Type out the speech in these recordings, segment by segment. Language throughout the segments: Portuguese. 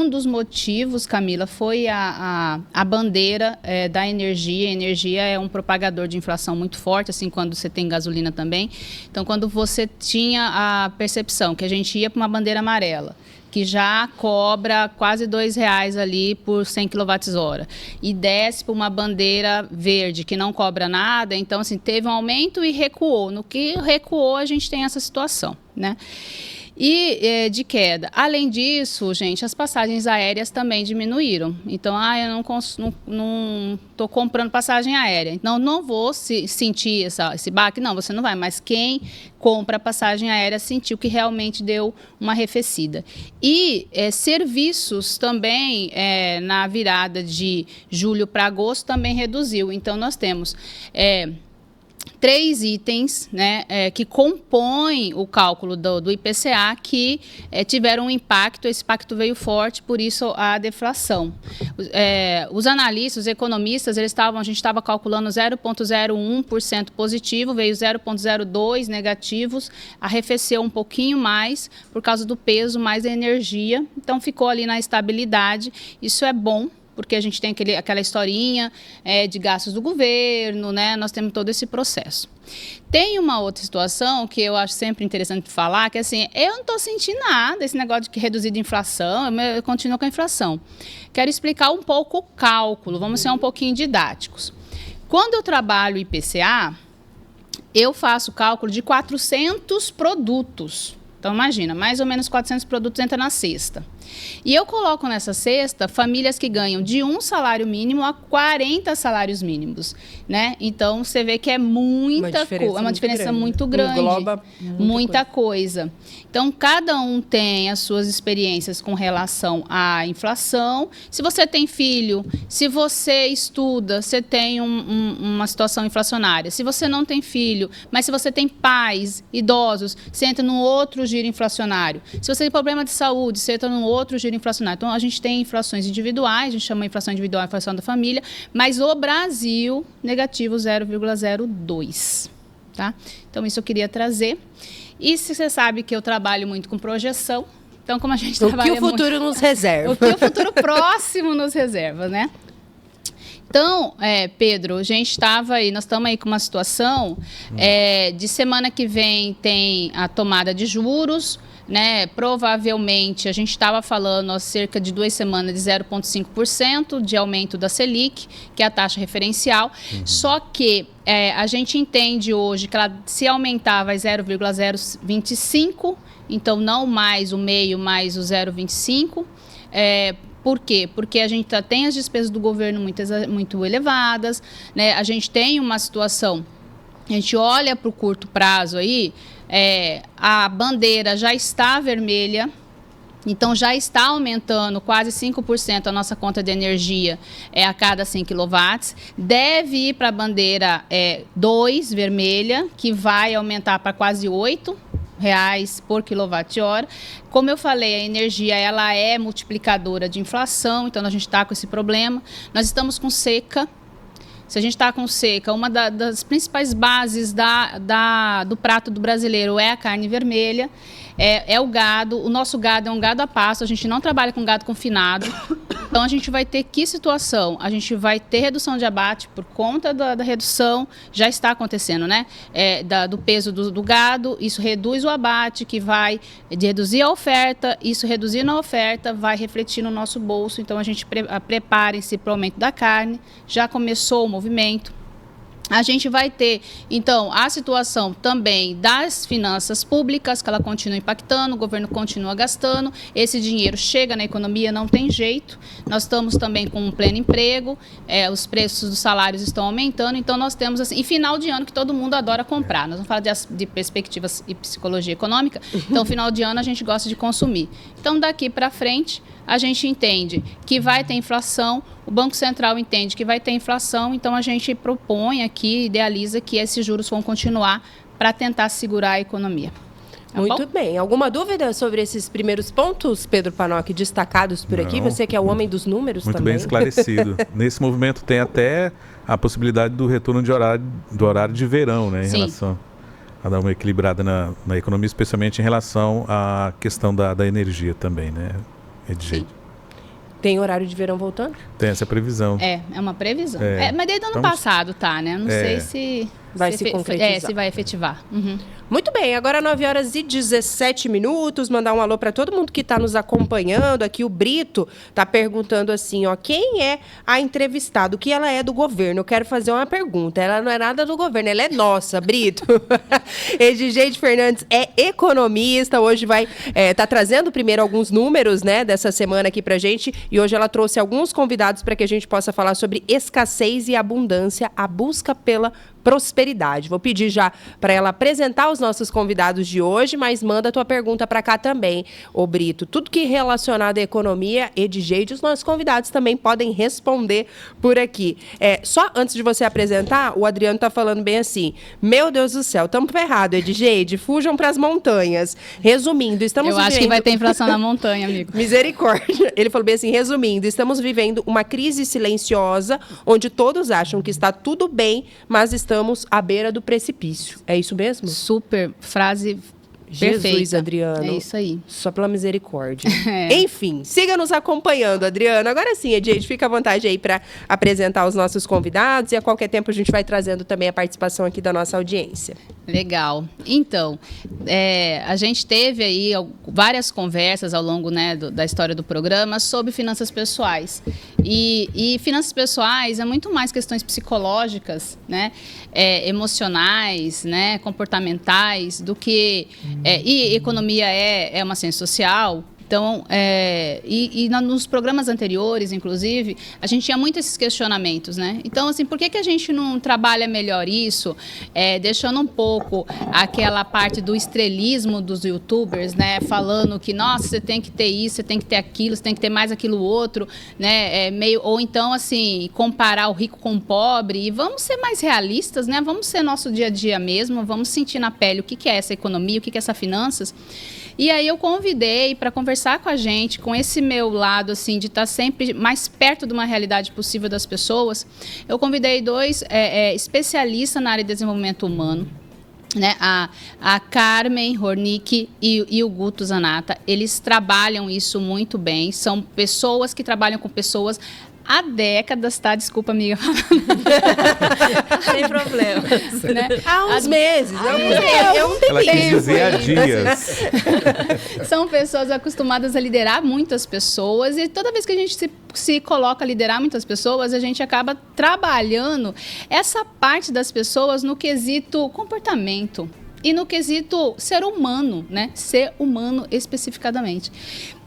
um dos motivos, Camila, foi a bandeira da energia. A energia é um propagador de inflação muito forte, assim, quando você tem gasolina também. Então, quando você tinha a percepção que a gente ia para uma bandeira amarela, que já cobra quase R$2 ali por 100 kWh, e desce para uma bandeira verde, que não cobra nada, então, assim, teve um aumento e recuou. No que recuou, a gente tem essa situação, né? E de queda. Além disso, gente, as passagens aéreas também diminuíram. Então, eu não estou comprando passagem aérea. Então, não vou sentir esse baque. Não, você não vai. Mas quem compra passagem aérea sentiu que realmente deu uma arrefecida. E serviços também, na virada de julho para agosto, também reduziu. Então, nós temos 3 itens, né, que compõem o cálculo do IPCA que tiveram um impacto. Esse impacto veio forte, por isso a deflação. Os analistas, os economistas, a gente estava calculando 0,01% positivo, veio 0,02% negativos, arrefeceu um pouquinho mais por causa do peso, mais da energia, então ficou ali na estabilidade. Isso é bom, porque a gente tem aquela historinha de gastos do governo, né? Nós temos todo esse processo. Tem uma outra situação que eu acho sempre interessante falar, que assim, eu não estou sentindo nada, esse negócio de reduzir de inflação, eu continuo com a inflação. Quero explicar um pouco o cálculo, vamos ser um pouquinho didáticos. Quando eu trabalho IPCA, eu faço cálculo de 400 produtos. Então, imagina, mais ou menos 400 produtos entram na cesta. E eu coloco nessa cesta famílias que ganham de 1 salário mínimo a 40 salários mínimos, né? Então, você vê que é muita coisa, é uma diferença muito grande. Engloba muita coisa. Então, cada um tem as suas experiências com relação à inflação. Se você tem filho, se você estuda, você tem uma situação inflacionária. Se você não tem filho, mas se você tem pais idosos, você entra num outro giro inflacionário. Se você tem problema de saúde, você entra num outro giro inflacionário. Então, a gente tem inflações individuais, a gente chama inflação individual a inflação da família, mas o Brasil, negativo 0,02, tá? Então, isso eu queria trazer. E se você sabe que eu trabalho muito com projeção, então, como a gente trabalha muito... O que o futuro nos reserva. O que o futuro próximo nos reserva, né? Então, Pedro, a gente estava aí, nós estamos aí com uma situação de semana que vem tem a tomada de juros, né? Provavelmente, a gente estava falando há cerca de 2 semanas de 0,5% de aumento da Selic, que é a taxa referencial, só que a gente entende hoje que ela, se aumentar, vai 0,025, então não mais o meio, mais o 0,25%. Por quê? Porque a gente tem as despesas do governo muito elevadas, né? A gente tem uma situação, a gente olha para o curto prazo aí, a bandeira já está vermelha, então já está aumentando quase 5% a nossa conta de energia a cada 100 kW. Deve ir para a bandeira 2, vermelha, que vai aumentar para quase R$8 por quilowatt-hora. Como eu falei, a energia ela é multiplicadora de inflação, então a gente está com esse problema. Nós estamos com seca. Se a gente está com seca, uma das principais bases do prato do brasileiro é a carne vermelha, é o gado. O nosso gado é um gado a pasto, a gente não trabalha com gado confinado. Então, a gente vai ter que situação? A gente vai ter redução de abate por conta da redução, já está acontecendo, né? Do peso do gado, isso reduz o abate, que vai reduzir a oferta, isso reduzindo a oferta vai refletir no nosso bolso. Então, a gente prepare-se para o aumento da carne, já começou o movimento. A gente vai ter, então, a situação também das finanças públicas, que ela continua impactando, o governo continua gastando, esse dinheiro chega na economia, não tem jeito. Nós estamos também com um pleno emprego, os preços dos salários estão aumentando, então nós temos, assim, e final de ano que todo mundo adora comprar. Nós vamos falar de perspectivas e psicologia econômica, então final de ano a gente gosta de consumir. Então, daqui para frente, a gente entende que vai ter inflação, o Banco Central entende que vai ter inflação, então a gente propõe aqui, idealiza que esses juros vão continuar para tentar segurar a economia. Tá Muito bom? bem. Alguma dúvida sobre esses primeiros pontos, Pedro Panocchi, destacados por aqui? Você que é o homem dos números muito também. Muito bem esclarecido. Nesse movimento tem até a possibilidade do retorno do horário de verão, né, em Sim. relação a dar uma equilibrada na economia, especialmente em relação à questão da energia também, né, Edgei? Tem horário de verão voltando? Tem essa previsão. É uma previsão. É. Mas desde o ano passado tá, né? Não sei se vai se concretizar. Se vai efetivar. Uhum. Muito bem, agora 9h17. Mandar um alô para todo mundo que está nos acompanhando aqui. O Brito está perguntando assim, ó, quem é a entrevistada? O que ela é do governo? Eu quero fazer uma pergunta. Ela não é nada do governo, ela é nossa, Brito. Edjeide Fernandes é economista. Hoje vai tá trazendo primeiro alguns números, né, dessa semana aqui pra gente. E hoje ela trouxe alguns convidados para que a gente possa falar sobre escassez e abundância, a busca pela prosperidade. Vou pedir já para ela apresentar os nossos convidados de hoje, mas manda a tua pergunta para cá também, ô Brito. Tudo que relacionado à economia, Edjeide, os nossos convidados também podem responder por aqui. Só antes de você apresentar, o Adriano tá falando bem assim, meu Deus do céu, estamos ferrados, Edjeide, fujam para as montanhas. Resumindo, estamos vivendo... Eu acho que vai ter inflação na montanha, amigo. Misericórdia. Ele falou bem assim, resumindo, estamos vivendo uma crise silenciosa, onde todos acham que está tudo bem, mas estamos à beira do precipício. É isso mesmo? Super frase Jesus, perfeita. Adriano. É isso aí. Só pela misericórdia. Enfim, siga nos acompanhando, Adriano. Agora sim, Edjeide, fica à vontade aí para apresentar os nossos convidados e a qualquer tempo a gente vai trazendo também a participação aqui da nossa audiência. Legal. Então, a gente teve aí várias conversas ao longo, né, da história do programa sobre finanças pessoais. E finanças pessoais é muito mais questões psicológicas, né, emocionais, né, comportamentais, do que... e economia é uma ciência social. Então, nos programas anteriores, inclusive, a gente tinha muito esses questionamentos, né? Então, assim, por que a gente não trabalha melhor isso, deixando um pouco aquela parte do estrelismo dos youtubers, né? Falando que, nossa, você tem que ter isso, você tem que ter aquilo, você tem que ter mais aquilo outro, né? Ou então, assim, comparar o rico com o pobre. E vamos ser mais realistas, né? Vamos ser nosso dia a dia mesmo, vamos sentir na pele o que é essa economia, o que é essa finanças. E aí eu convidei para conversar com a gente, com esse meu lado, assim, de estar sempre mais perto de uma realidade possível das pessoas. Eu convidei dois especialistas na área de desenvolvimento humano, né? A Carmen Hornick e o Guto Zanata. Eles trabalham isso muito bem, são pessoas que trabalham com pessoas há décadas, tá? Desculpa, amiga. Sem problema. Né? Há uns meses. Ela quis dizer há dias. São pessoas acostumadas a liderar muitas pessoas e toda vez que a gente se coloca a liderar muitas pessoas, a gente acaba trabalhando essa parte das pessoas no quesito comportamento e no quesito ser humano, né? Ser humano especificadamente.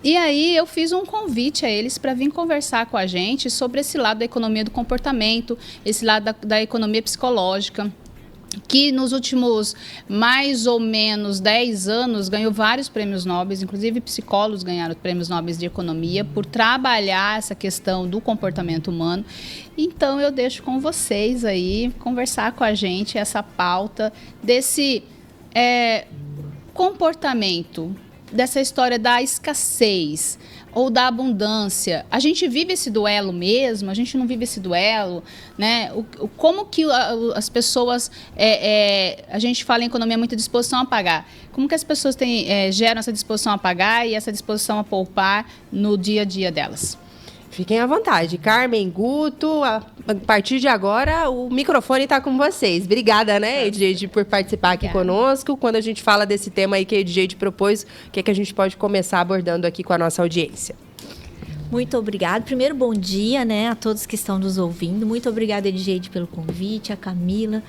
E aí eu fiz um convite a eles para vir conversar com a gente sobre esse lado da economia do comportamento, esse lado da economia psicológica, que nos últimos mais ou menos 10 anos ganhou vários prêmios Nobel, inclusive psicólogos ganharam prêmios Nobel de economia por trabalhar essa questão do comportamento humano. Então eu deixo com vocês aí conversar com a gente essa pauta desse comportamento, dessa história da escassez ou da abundância. A gente vive esse duelo mesmo? A gente não vive esse duelo, né? Como que as pessoas... a gente fala em economia muita disposição a pagar. Como que as pessoas geram essa disposição a pagar e essa disposição a poupar no dia a dia delas? Fiquem à vontade. Carmen, Guto, a partir de agora o microfone está com vocês. Obrigada, né, Edjeide, por participar aqui conosco. Quando a gente fala desse tema aí que a Edjeide propôs, o que é que a gente pode começar abordando aqui com a nossa audiência? Muito obrigada. Primeiro, bom dia, né, a todos que estão nos ouvindo. Muito obrigada, Edjeide, pelo convite, a Camila.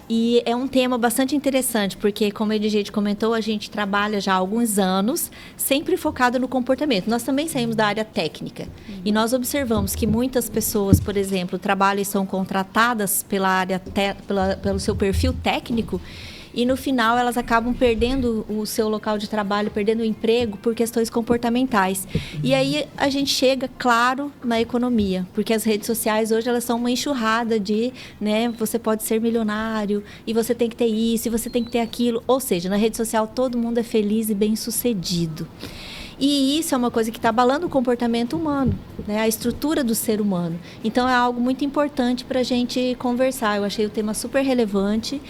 E é um tema bastante interessante, porque, como a Edjeide comentou, a gente trabalha já há alguns anos, sempre focado no comportamento. Nós também saímos da área técnica. E nós observamos que muitas pessoas, por exemplo, trabalham e são contratadas pela área pelo seu perfil técnico, e no final elas acabam perdendo o seu local de trabalho, perdendo o emprego por questões comportamentais. E aí a gente chega, claro, na economia, porque as redes sociais hoje elas são uma enxurrada de, né, você pode ser milionário, e você tem que ter isso, e você tem que ter aquilo. Ou seja, na rede social todo mundo é feliz e bem-sucedido. E isso é uma coisa que está abalando o comportamento humano, né? A estrutura do ser humano. Então, é algo muito importante para a gente conversar. Eu achei o tema super relevante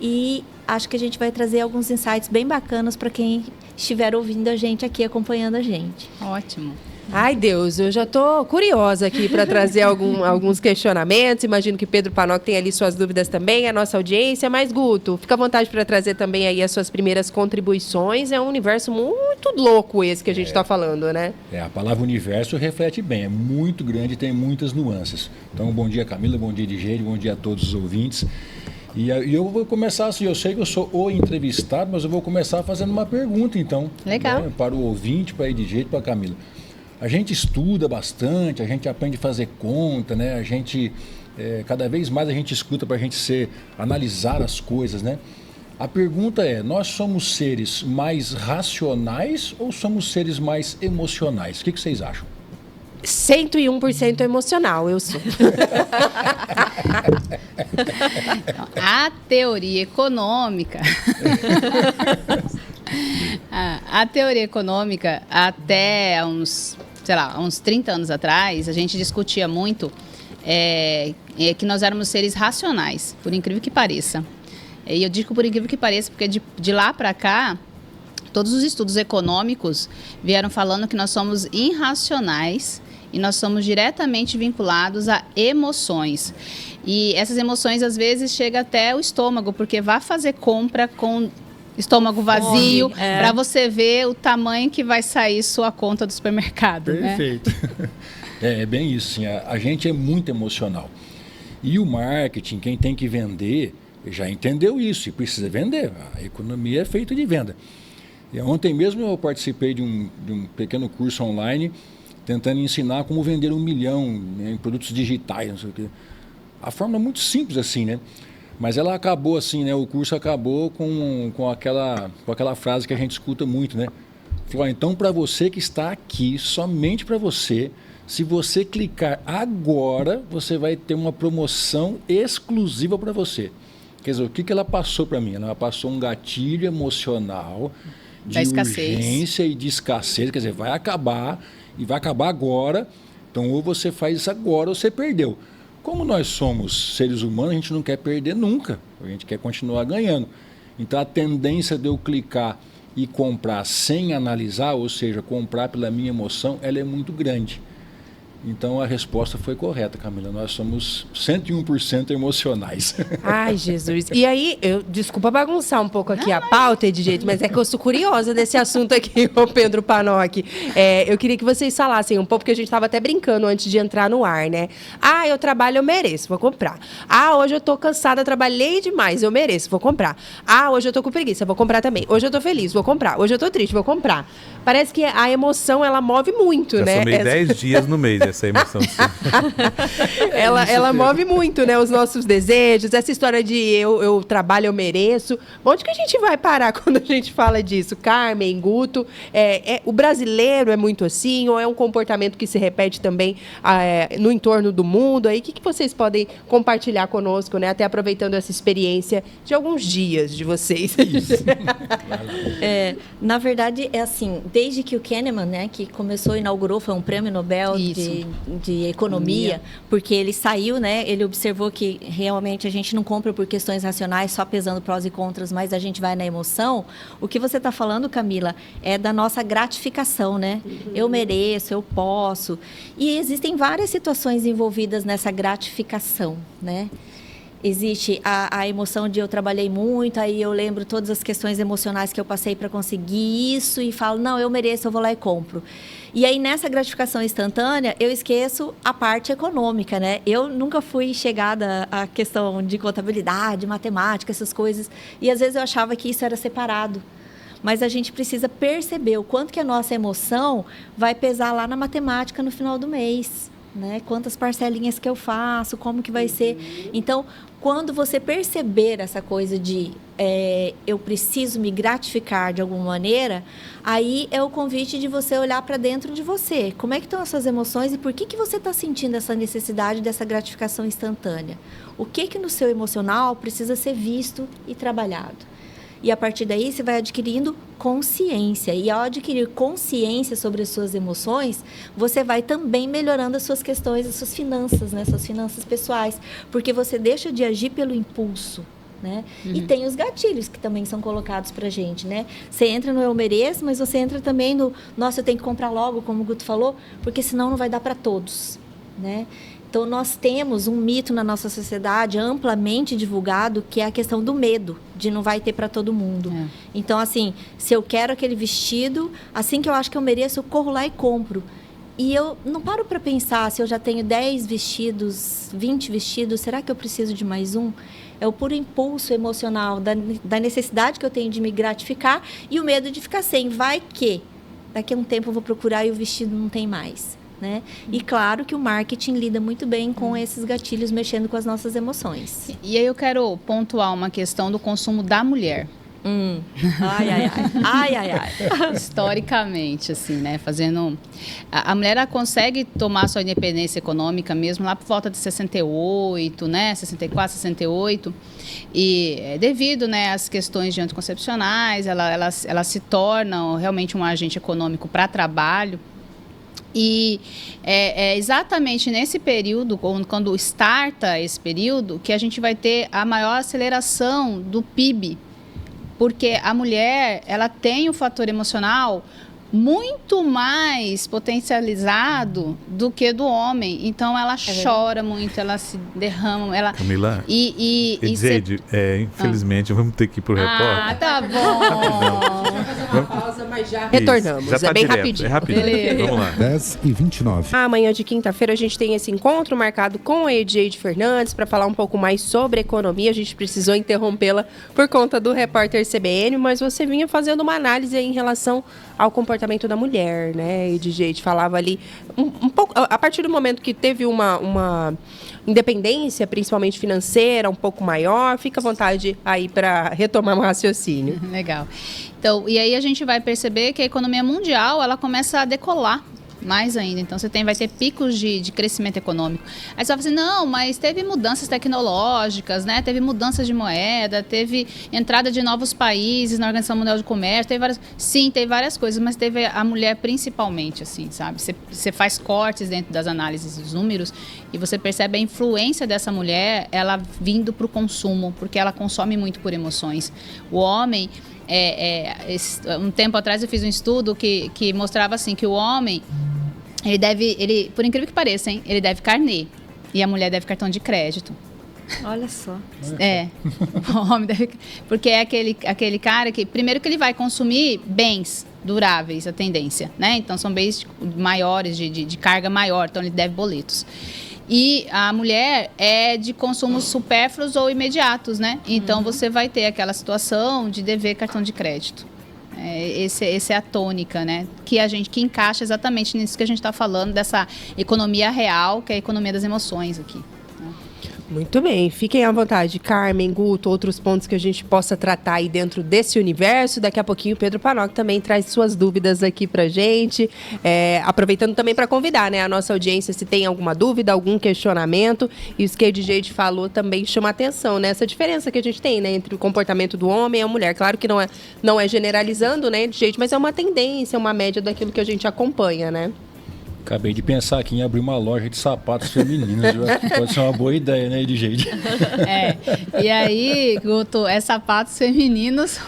e acho que a gente vai trazer alguns insights bem bacanas para quem estiver ouvindo a gente aqui, acompanhando a gente. Ótimo. Ai, Deus, eu já tô curiosa aqui para trazer alguns questionamentos. Imagino que Pedro Panoc tem ali suas dúvidas também, a nossa audiência. Mas, Guto, fica à vontade para trazer também aí as suas primeiras contribuições. É um universo muito louco esse que a gente está falando, né? A palavra universo reflete bem, é muito grande e tem muitas nuances. Então, bom dia, Camila, bom dia, Edjeide, bom dia a todos os ouvintes. E eu vou começar assim, eu sei que eu sou o entrevistado, mas eu vou começar fazendo uma pergunta, então. Legal. Né, para o ouvinte, para a Edjeide, para a Camila. A gente estuda bastante, a gente aprende a fazer conta, né? A gente, cada vez mais a gente escuta para a gente analisar as coisas, né? A pergunta é, nós somos seres mais racionais ou somos seres mais emocionais? O que vocês acham? 101% emocional, eu sou. A teoria econômica... A teoria econômica, até uns 30 anos atrás, a gente discutia muito que nós éramos seres racionais, por incrível que pareça. E eu digo por incrível que pareça, porque de lá para cá, todos os estudos econômicos vieram falando que nós somos irracionais e nós somos diretamente vinculados a emoções. E essas emoções, às vezes, chegam até o estômago, porque vai fazer compra com estômago vazio, para você ver o tamanho que vai sair sua conta do supermercado. Perfeito. Né? É bem isso, sim. A gente é muito emocional. E o marketing, quem tem que vender, já entendeu isso e precisa vender. A economia é feita de venda. E ontem mesmo eu participei de um pequeno curso online tentando ensinar como vender 1 milhão, né, em produtos digitais, não sei o quê. A forma é muito simples assim, né? Mas ela acabou assim, né? O curso acabou com aquela frase que a gente escuta muito, né? Falou, então para você que está aqui, somente para você, se você clicar agora, você vai ter uma promoção exclusiva para você. Quer dizer, o que ela passou para mim? Ela passou um gatilho emocional de urgência e de escassez. Quer dizer, vai acabar e vai acabar agora. Então, ou você faz isso agora ou você perdeu. Como nós somos seres humanos, a gente não quer perder nunca. A gente quer continuar ganhando. Então, a tendência de eu clicar e comprar sem analisar, ou seja, comprar pela minha emoção, ela é muito grande. Então, a resposta foi correta, Camila. Nós somos 101% emocionais. Ai, Jesus. E aí, desculpa bagunçar um pouco aqui a pauta, de jeito, mas é que eu sou curiosa desse assunto aqui, o Pedro Panoc. Eu queria que vocês falassem um pouco, porque a gente estava até brincando antes de entrar no ar, né? Ah, eu trabalho, eu mereço, vou comprar. Ah, hoje eu tô cansada, trabalhei demais, eu mereço, vou comprar. Ah, hoje eu tô com preguiça, vou comprar também. Hoje eu tô feliz, vou comprar. Hoje eu tô triste, vou comprar. Parece que a emoção, ela move muito, já né? Somei 10 dias no mês essa emoção. ela move muito, né? Os nossos desejos, essa história de eu trabalho, eu mereço. Onde que a gente vai parar quando a gente fala disso? Carmen, Guto, o brasileiro é muito assim, ou é um comportamento que se repete também no entorno do mundo? Aí, o que vocês podem compartilhar conosco, né? Até aproveitando essa experiência de alguns dias de vocês. Na verdade, é assim, desde que o Kahneman, né, que inaugurou, foi um prêmio Nobel de economia, porque ele saiu, né, ele observou que realmente a gente não compra por questões racionais, só pesando prós e contras, mas a gente vai na emoção. O que você está falando, Camila, é da nossa gratificação, né? Eu mereço, eu posso. E existem várias situações envolvidas nessa gratificação, né? Existe a emoção de eu trabalhei muito, aí eu lembro todas as questões emocionais que eu passei para conseguir isso e falo, não, eu mereço, eu vou lá e compro. E aí, nessa gratificação instantânea, eu esqueço a parte econômica, né? Eu nunca fui chegada à questão de contabilidade, matemática, essas coisas. E, às vezes, eu achava que isso era separado. Mas a gente precisa perceber o quanto que a nossa emoção vai pesar lá na matemática no final do mês. Né? Quantas parcelinhas que eu faço, como que vai ser. Então, quando você perceber essa coisa de eu preciso me gratificar de alguma maneira, aí é o convite de você olhar para dentro de você. Como é que estão as suas emoções e por que você está sentindo essa necessidade dessa gratificação instantânea? O que no seu emocional precisa ser visto e trabalhado? E, a partir daí, você vai adquirindo consciência. E, ao adquirir consciência sobre as suas emoções, você vai também melhorando as suas questões, as suas finanças, né? Suas finanças pessoais. Porque você deixa de agir pelo impulso. né? E tem os gatilhos que também são colocados pra gente, né? Você entra no eu mereço, mas você entra também no nossa, eu tenho que comprar logo, como o Guto falou, porque senão não vai dar para todos, né? Então, nós temos um mito na nossa sociedade amplamente divulgado, que é a questão do medo, de não vai ter para todo mundo. Então, assim, se eu quero aquele vestido, assim que eu acho que eu mereço, eu corro lá e compro. E eu não paro para pensar, se eu já tenho 10 vestidos, 20 vestidos, será que eu preciso de mais um? É o puro impulso emocional da necessidade que eu tenho de me gratificar e o medo de ficar sem. Vai que daqui a um tempo eu vou procurar e o vestido não tem mais, né? E claro que o marketing lida muito bem com esses gatilhos, mexendo com as nossas emoções. E aí eu quero pontuar uma questão do consumo da mulher. Ai, ai, ai. Ai, ai, ai. Historicamente, assim, né? Fazendo... A mulher, ela consegue tomar sua independência econômica mesmo lá por volta de 68, né? 64, 68. E devido, né, às questões de anticoncepcionais, ela se torna realmente um agente econômico para trabalho. E é exatamente nesse período, quando starta esse período, que a gente vai ter a maior aceleração do PIB. Porque a mulher, ela tem o fator emocional muito mais potencializado do que do homem. Então, ela chora muito, ela se derrama. Camila, Edzeide, infelizmente, vamos ter que ir para o repórter. Ah, tá bom. Pausa, mas já retornamos. Já tá É bem direto, rapidinho. É rapidinho. Beleza. Vamos lá. 10h29. Amanhã de quinta-feira a gente tem esse encontro marcado com a Edzeide Fernandes para falar um pouco mais sobre economia. A gente precisou interrompê-la por conta do repórter CBN, mas você vinha fazendo uma análise aí em relação ao comportamento da mulher, né? Edzeide falava ali um pouco, a partir do momento que teve uma independência, principalmente financeira, um pouco maior, fica à vontade aí para retomar um raciocínio. Legal. Então, e aí a gente vai perceber que a economia mundial, ela começa a decolar mais ainda. Então, vai ter picos de crescimento econômico. Aí você vai falar assim, não, mas teve mudanças tecnológicas, né? Teve mudanças de moeda, teve entrada de novos países na Organização Mundial de Comércio, sim, teve várias coisas, mas teve a mulher principalmente, assim, sabe? Você faz cortes dentro das análises dos números e você percebe a influência dessa mulher, ela vindo para o consumo, porque ela consome muito por emoções. O homem... um tempo atrás eu fiz um estudo que mostrava assim, que o homem, ele, por incrível que pareça, hein, ele deve carnê e a mulher deve cartão de crédito. Olha só. O homem deve, porque é aquele cara que, primeiro que ele vai consumir bens duráveis, a tendência, né? Então são bens maiores, de carga maior, então ele deve boletos. E a mulher é de consumos supérfluos ou imediatos, né? Então, você vai ter aquela situação de dever cartão de crédito. Essa é a tônica, né? Que encaixa exatamente nisso que a gente está falando, dessa economia real, que é a economia das emoções aqui. Muito bem, fiquem à vontade, Carmen, Guto, outros pontos que a gente possa tratar aí dentro desse universo. Daqui a pouquinho o Pedro Panoc também traz suas dúvidas aqui pra gente, aproveitando também para convidar, né, a nossa audiência, se tem alguma dúvida, algum questionamento. Isso que a Edzeide falou também chama atenção, né, essa diferença que a gente tem, né, entre o comportamento do homem e a mulher. Claro que não é generalizando, né, Edzeide, mas é uma tendência, uma média daquilo que a gente acompanha, né? Acabei de pensar aqui em abrir uma loja de sapatos femininos. Pode ser uma boa ideia, né, Edzeide? E aí, Guto, é sapatos femininos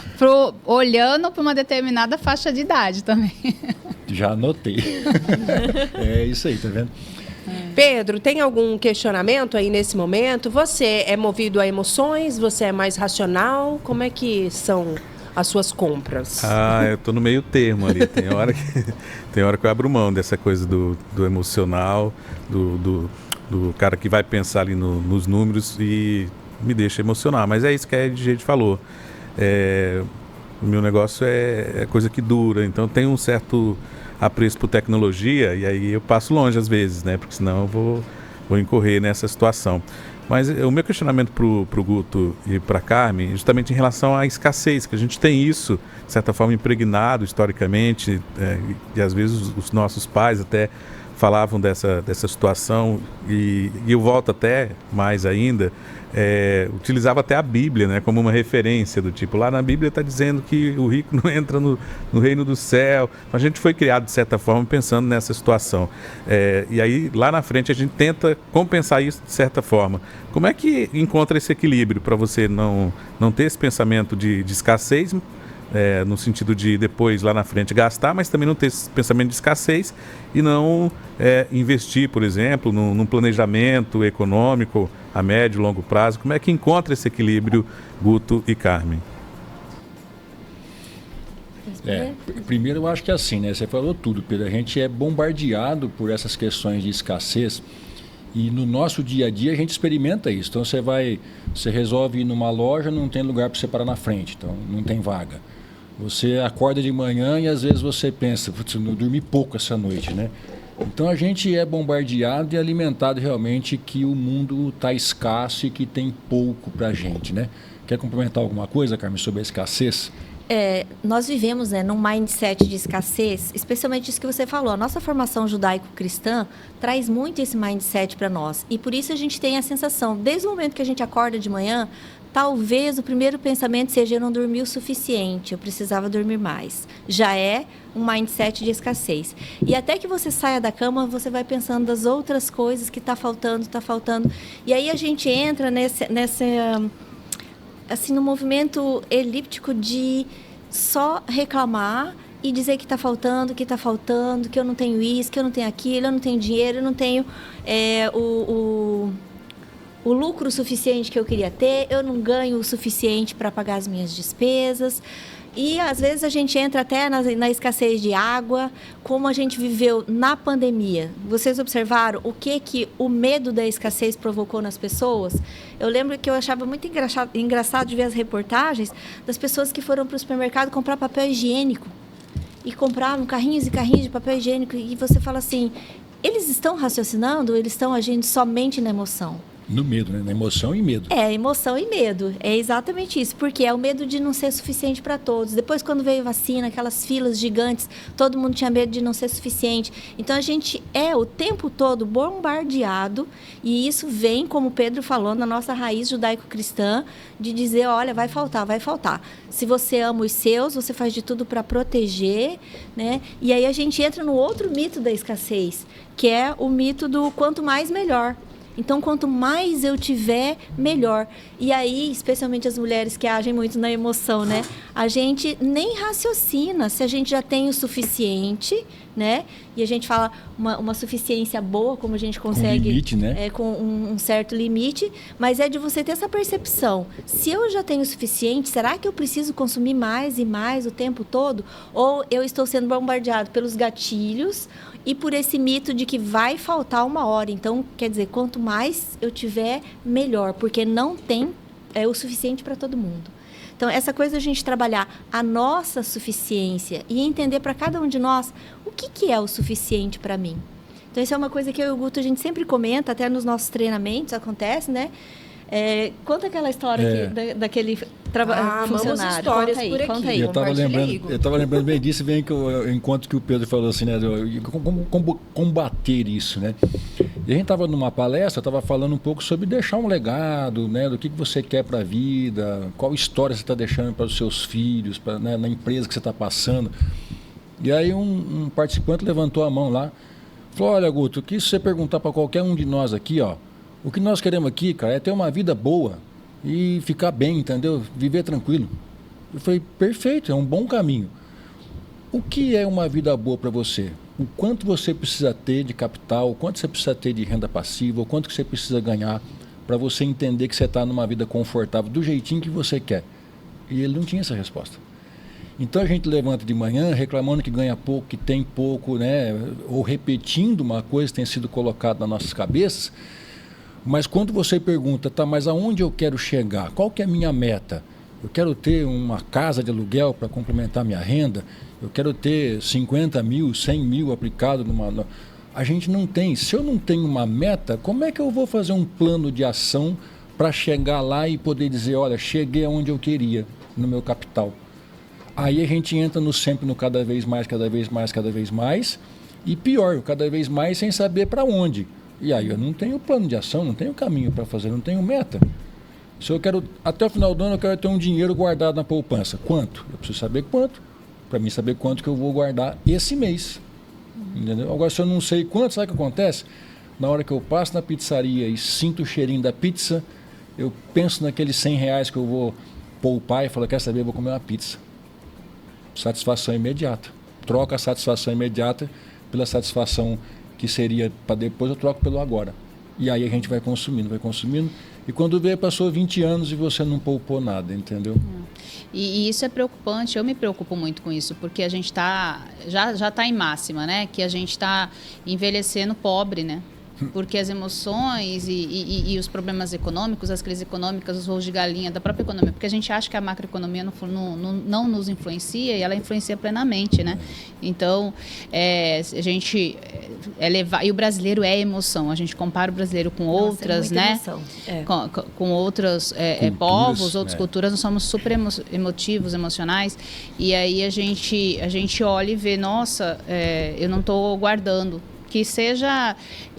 olhando para uma determinada faixa de idade também. Já anotei. É isso aí, tá vendo? Pedro, tem algum questionamento aí nesse momento? Você é movido a emoções? Você é mais racional? Como é que são as suas compras? Eu tô no meio termo ali. Tem hora que eu abro mão dessa coisa do emocional, do cara que vai pensar ali nos números e me deixa emocionar. Mas é isso que a Edzeide falou. O meu negócio é coisa que dura, então tem um certo apreço por tecnologia e aí eu passo longe às vezes, né? Porque senão eu vou incorrer nessa situação. Mas o meu questionamento para o Guto e para a Carmen, justamente em relação à escassez, que a gente tem isso, de certa forma, impregnado historicamente, e às vezes os nossos pais até falavam dessa situação, e eu volto até mais ainda, utilizava até a Bíblia, né, como uma referência do tipo, lá na Bíblia está dizendo que o rico não entra no reino do céu. A gente foi criado, de certa forma, pensando nessa situação. E aí, lá na frente, a gente tenta compensar isso de certa forma. Como é que encontra esse equilíbrio para você não ter esse pensamento de escassez, no sentido de depois, lá na frente, gastar, mas também não ter esse pensamento de escassez e não investir, por exemplo, num planejamento econômico a médio e longo prazo? Como é que encontra esse equilíbrio, Guto e Carmen? Primeiro, eu acho que é assim, né? Você falou tudo, Pedro. A gente é bombardeado por essas questões de escassez e no nosso dia a dia a gente experimenta isso. Então você resolve ir numa loja, não tem lugar para você parar na frente, então não tem vaga. Você acorda de manhã e às vezes você pensa, putz, eu dormi pouco essa noite, né? Então a gente é bombardeado e alimentado realmente que o mundo está escasso e que tem pouco para a gente, né? Quer complementar alguma coisa, Carmen, sobre a escassez? Nós vivemos, né, num mindset de escassez, especialmente isso que você falou. A nossa formação judaico-cristã traz muito esse mindset para nós. E por isso a gente tem a sensação, desde o momento que a gente acorda de manhã, talvez o primeiro pensamento seja: eu não dormi o suficiente, eu precisava dormir mais. Já é um mindset de escassez. E até que você saia da cama, você vai pensando das outras coisas que está faltando. E aí a gente entra assim, no movimento elíptico de só reclamar e dizer que está faltando, que eu não tenho isso, que eu não tenho aquilo, eu não tenho dinheiro, eu não tenho o lucro suficiente que eu queria ter, eu não ganho o suficiente para pagar as minhas despesas. E às vezes a gente entra até na escassez de água, como a gente viveu na pandemia. Vocês observaram o que o medo da escassez provocou nas pessoas? Eu lembro que eu achava muito engraçado de ver as reportagens das pessoas que foram para o supermercado comprar papel higiênico e compravam carrinhos e carrinhos de papel higiênico, e você fala assim, eles estão raciocinando ou eles estão agindo somente na emoção? No medo, né? Na emoção e medo. Emoção e medo. É exatamente isso. Porque é o medo de não ser suficiente para todos. Depois, quando veio vacina, aquelas filas gigantes, todo mundo tinha medo de não ser suficiente. Então, a gente é o tempo todo bombardeado, e isso vem, como o Pedro falou, na nossa raiz judaico-cristã, de dizer, olha, vai faltar. Se você ama os seus, você faz de tudo para proteger, né? E aí a gente entra no outro mito da escassez, que é o mito do quanto mais, melhor. Então, quanto mais eu tiver, melhor. E aí, especialmente as mulheres que agem muito na emoção, né? A gente nem raciocina se a gente já tem o suficiente, né? E a gente fala uma suficiência boa, como a gente consegue... Com limite, né? Com um certo limite. Mas é de você ter essa percepção. Se eu já tenho o suficiente, será que eu preciso consumir mais e mais o tempo todo? Ou eu estou sendo bombardeado pelos gatilhos e por esse mito de que vai faltar uma hora? Então, quer dizer, quanto mais eu tiver, melhor. Porque não tem o suficiente para todo mundo. Então, essa coisa de a gente trabalhar a nossa suficiência e entender para cada um de nós o que é o suficiente para mim. Então, isso é uma coisa que eu e o Guto, a gente sempre comenta, até nos nossos treinamentos acontece, né? Conta aquela história daquele funcionário. Histórias por aqui. Conta aí. Eu estava lembrando bem disso, bem que enquanto que o Pedro falou assim, né? Como combater isso, né? E a gente estava numa palestra, estava falando um pouco sobre deixar um legado, né? Do que você quer para a vida, qual história você está deixando para os seus filhos, né, na empresa que você está passando. E aí um participante levantou a mão lá, falou, olha, Guto, que se você perguntar para qualquer um de nós aqui, ó, o que nós queremos aqui, cara, é ter uma vida boa e ficar bem, entendeu? Viver tranquilo. Eu falei, perfeito, é um bom caminho. O que é uma vida boa para você? O quanto você precisa ter de capital, o quanto você precisa ter de renda passiva, o quanto que você precisa ganhar para você entender que você está numa vida confortável, do jeitinho que você quer. E ele não tinha essa resposta. Então a gente levanta de manhã reclamando que ganha pouco, que tem pouco, né? Ou repetindo uma coisa que tem sido colocada nas nossas cabeças. Mas quando você pergunta, tá, mas aonde eu quero chegar? Qual que é a minha meta? Eu quero ter uma casa de aluguel para complementar minha renda? Eu quero ter 50 mil, 100 mil aplicado numa... A gente não tem. Se eu não tenho uma meta, como é que eu vou fazer um plano de ação para chegar lá e poder dizer, olha, cheguei aonde eu queria, no meu capital? Aí a gente entra no sempre, no cada vez mais, E pior, cada vez mais sem saber para onde. E aí eu não tenho plano de ação, não tenho caminho para fazer, não tenho meta. Se eu quero, até o final do ano, eu quero ter um dinheiro guardado na poupança. Quanto? Eu preciso saber quanto. Para mim saber quanto que eu vou guardar esse mês. Entendeu? Agora, se eu não sei quanto, sabe o que acontece? Na hora que eu passo na pizzaria e sinto o cheirinho da pizza, eu penso naqueles R$100 que eu vou poupar e falo, quer saber, eu vou comer uma pizza. Satisfação imediata. Troco a satisfação imediata pela satisfação que seria para depois, eu troco pelo agora. E aí a gente vai consumindo. E quando vê, passou 20 anos e você não poupou nada, entendeu? E isso é preocupante, eu me preocupo muito com isso, porque a gente já está em máxima, né? Que a gente está envelhecendo pobre, né? Porque as emoções e os problemas econômicos, as crises econômicas, os voos de galinha da própria economia, porque a gente acha que a macroeconomia não nos influencia e ela influencia plenamente, né? Então, a gente levar, e o brasileiro é emoção, a gente compara o brasileiro com outras, né? Com outros povos, outras culturas, nós somos super emotivos, emocionais, e aí a gente olha e vê, nossa, eu não estou guardando, que seja...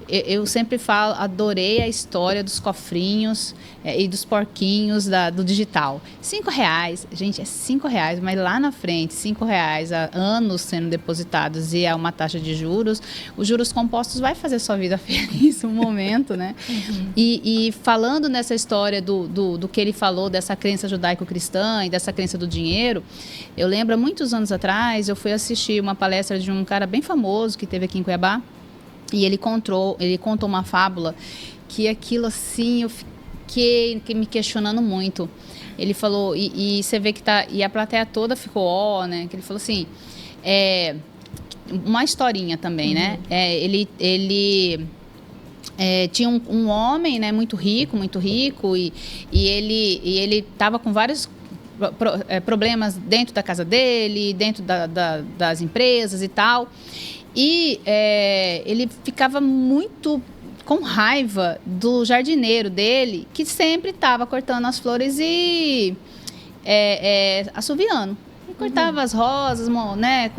Eu sempre falo, adorei a história dos cofrinhos e dos porquinhos do digital. R$5, gente, é R$5, mas lá na frente, R$5 há anos sendo depositados e é uma taxa de juros, os juros compostos vai fazer sua vida feliz um momento, né? Uhum. E falando nessa história do que ele falou, dessa crença judaico-cristã e dessa crença do dinheiro, eu lembro, há muitos anos atrás, eu fui assistir uma palestra de um cara bem famoso que teve aqui em Cuiabá. E ele contou uma fábula que aquilo assim, eu fiquei me questionando muito. Ele falou, e você vê que e a plateia toda ficou, né? Que ele falou assim, uma historinha também, né? Ele tinha um homem, né, muito rico, e ele estava com vários problemas dentro da casa dele, dentro das empresas e tal. E ele ficava muito com raiva do jardineiro dele, que sempre estava cortando as flores e assoviando. E cortava as rosas, né?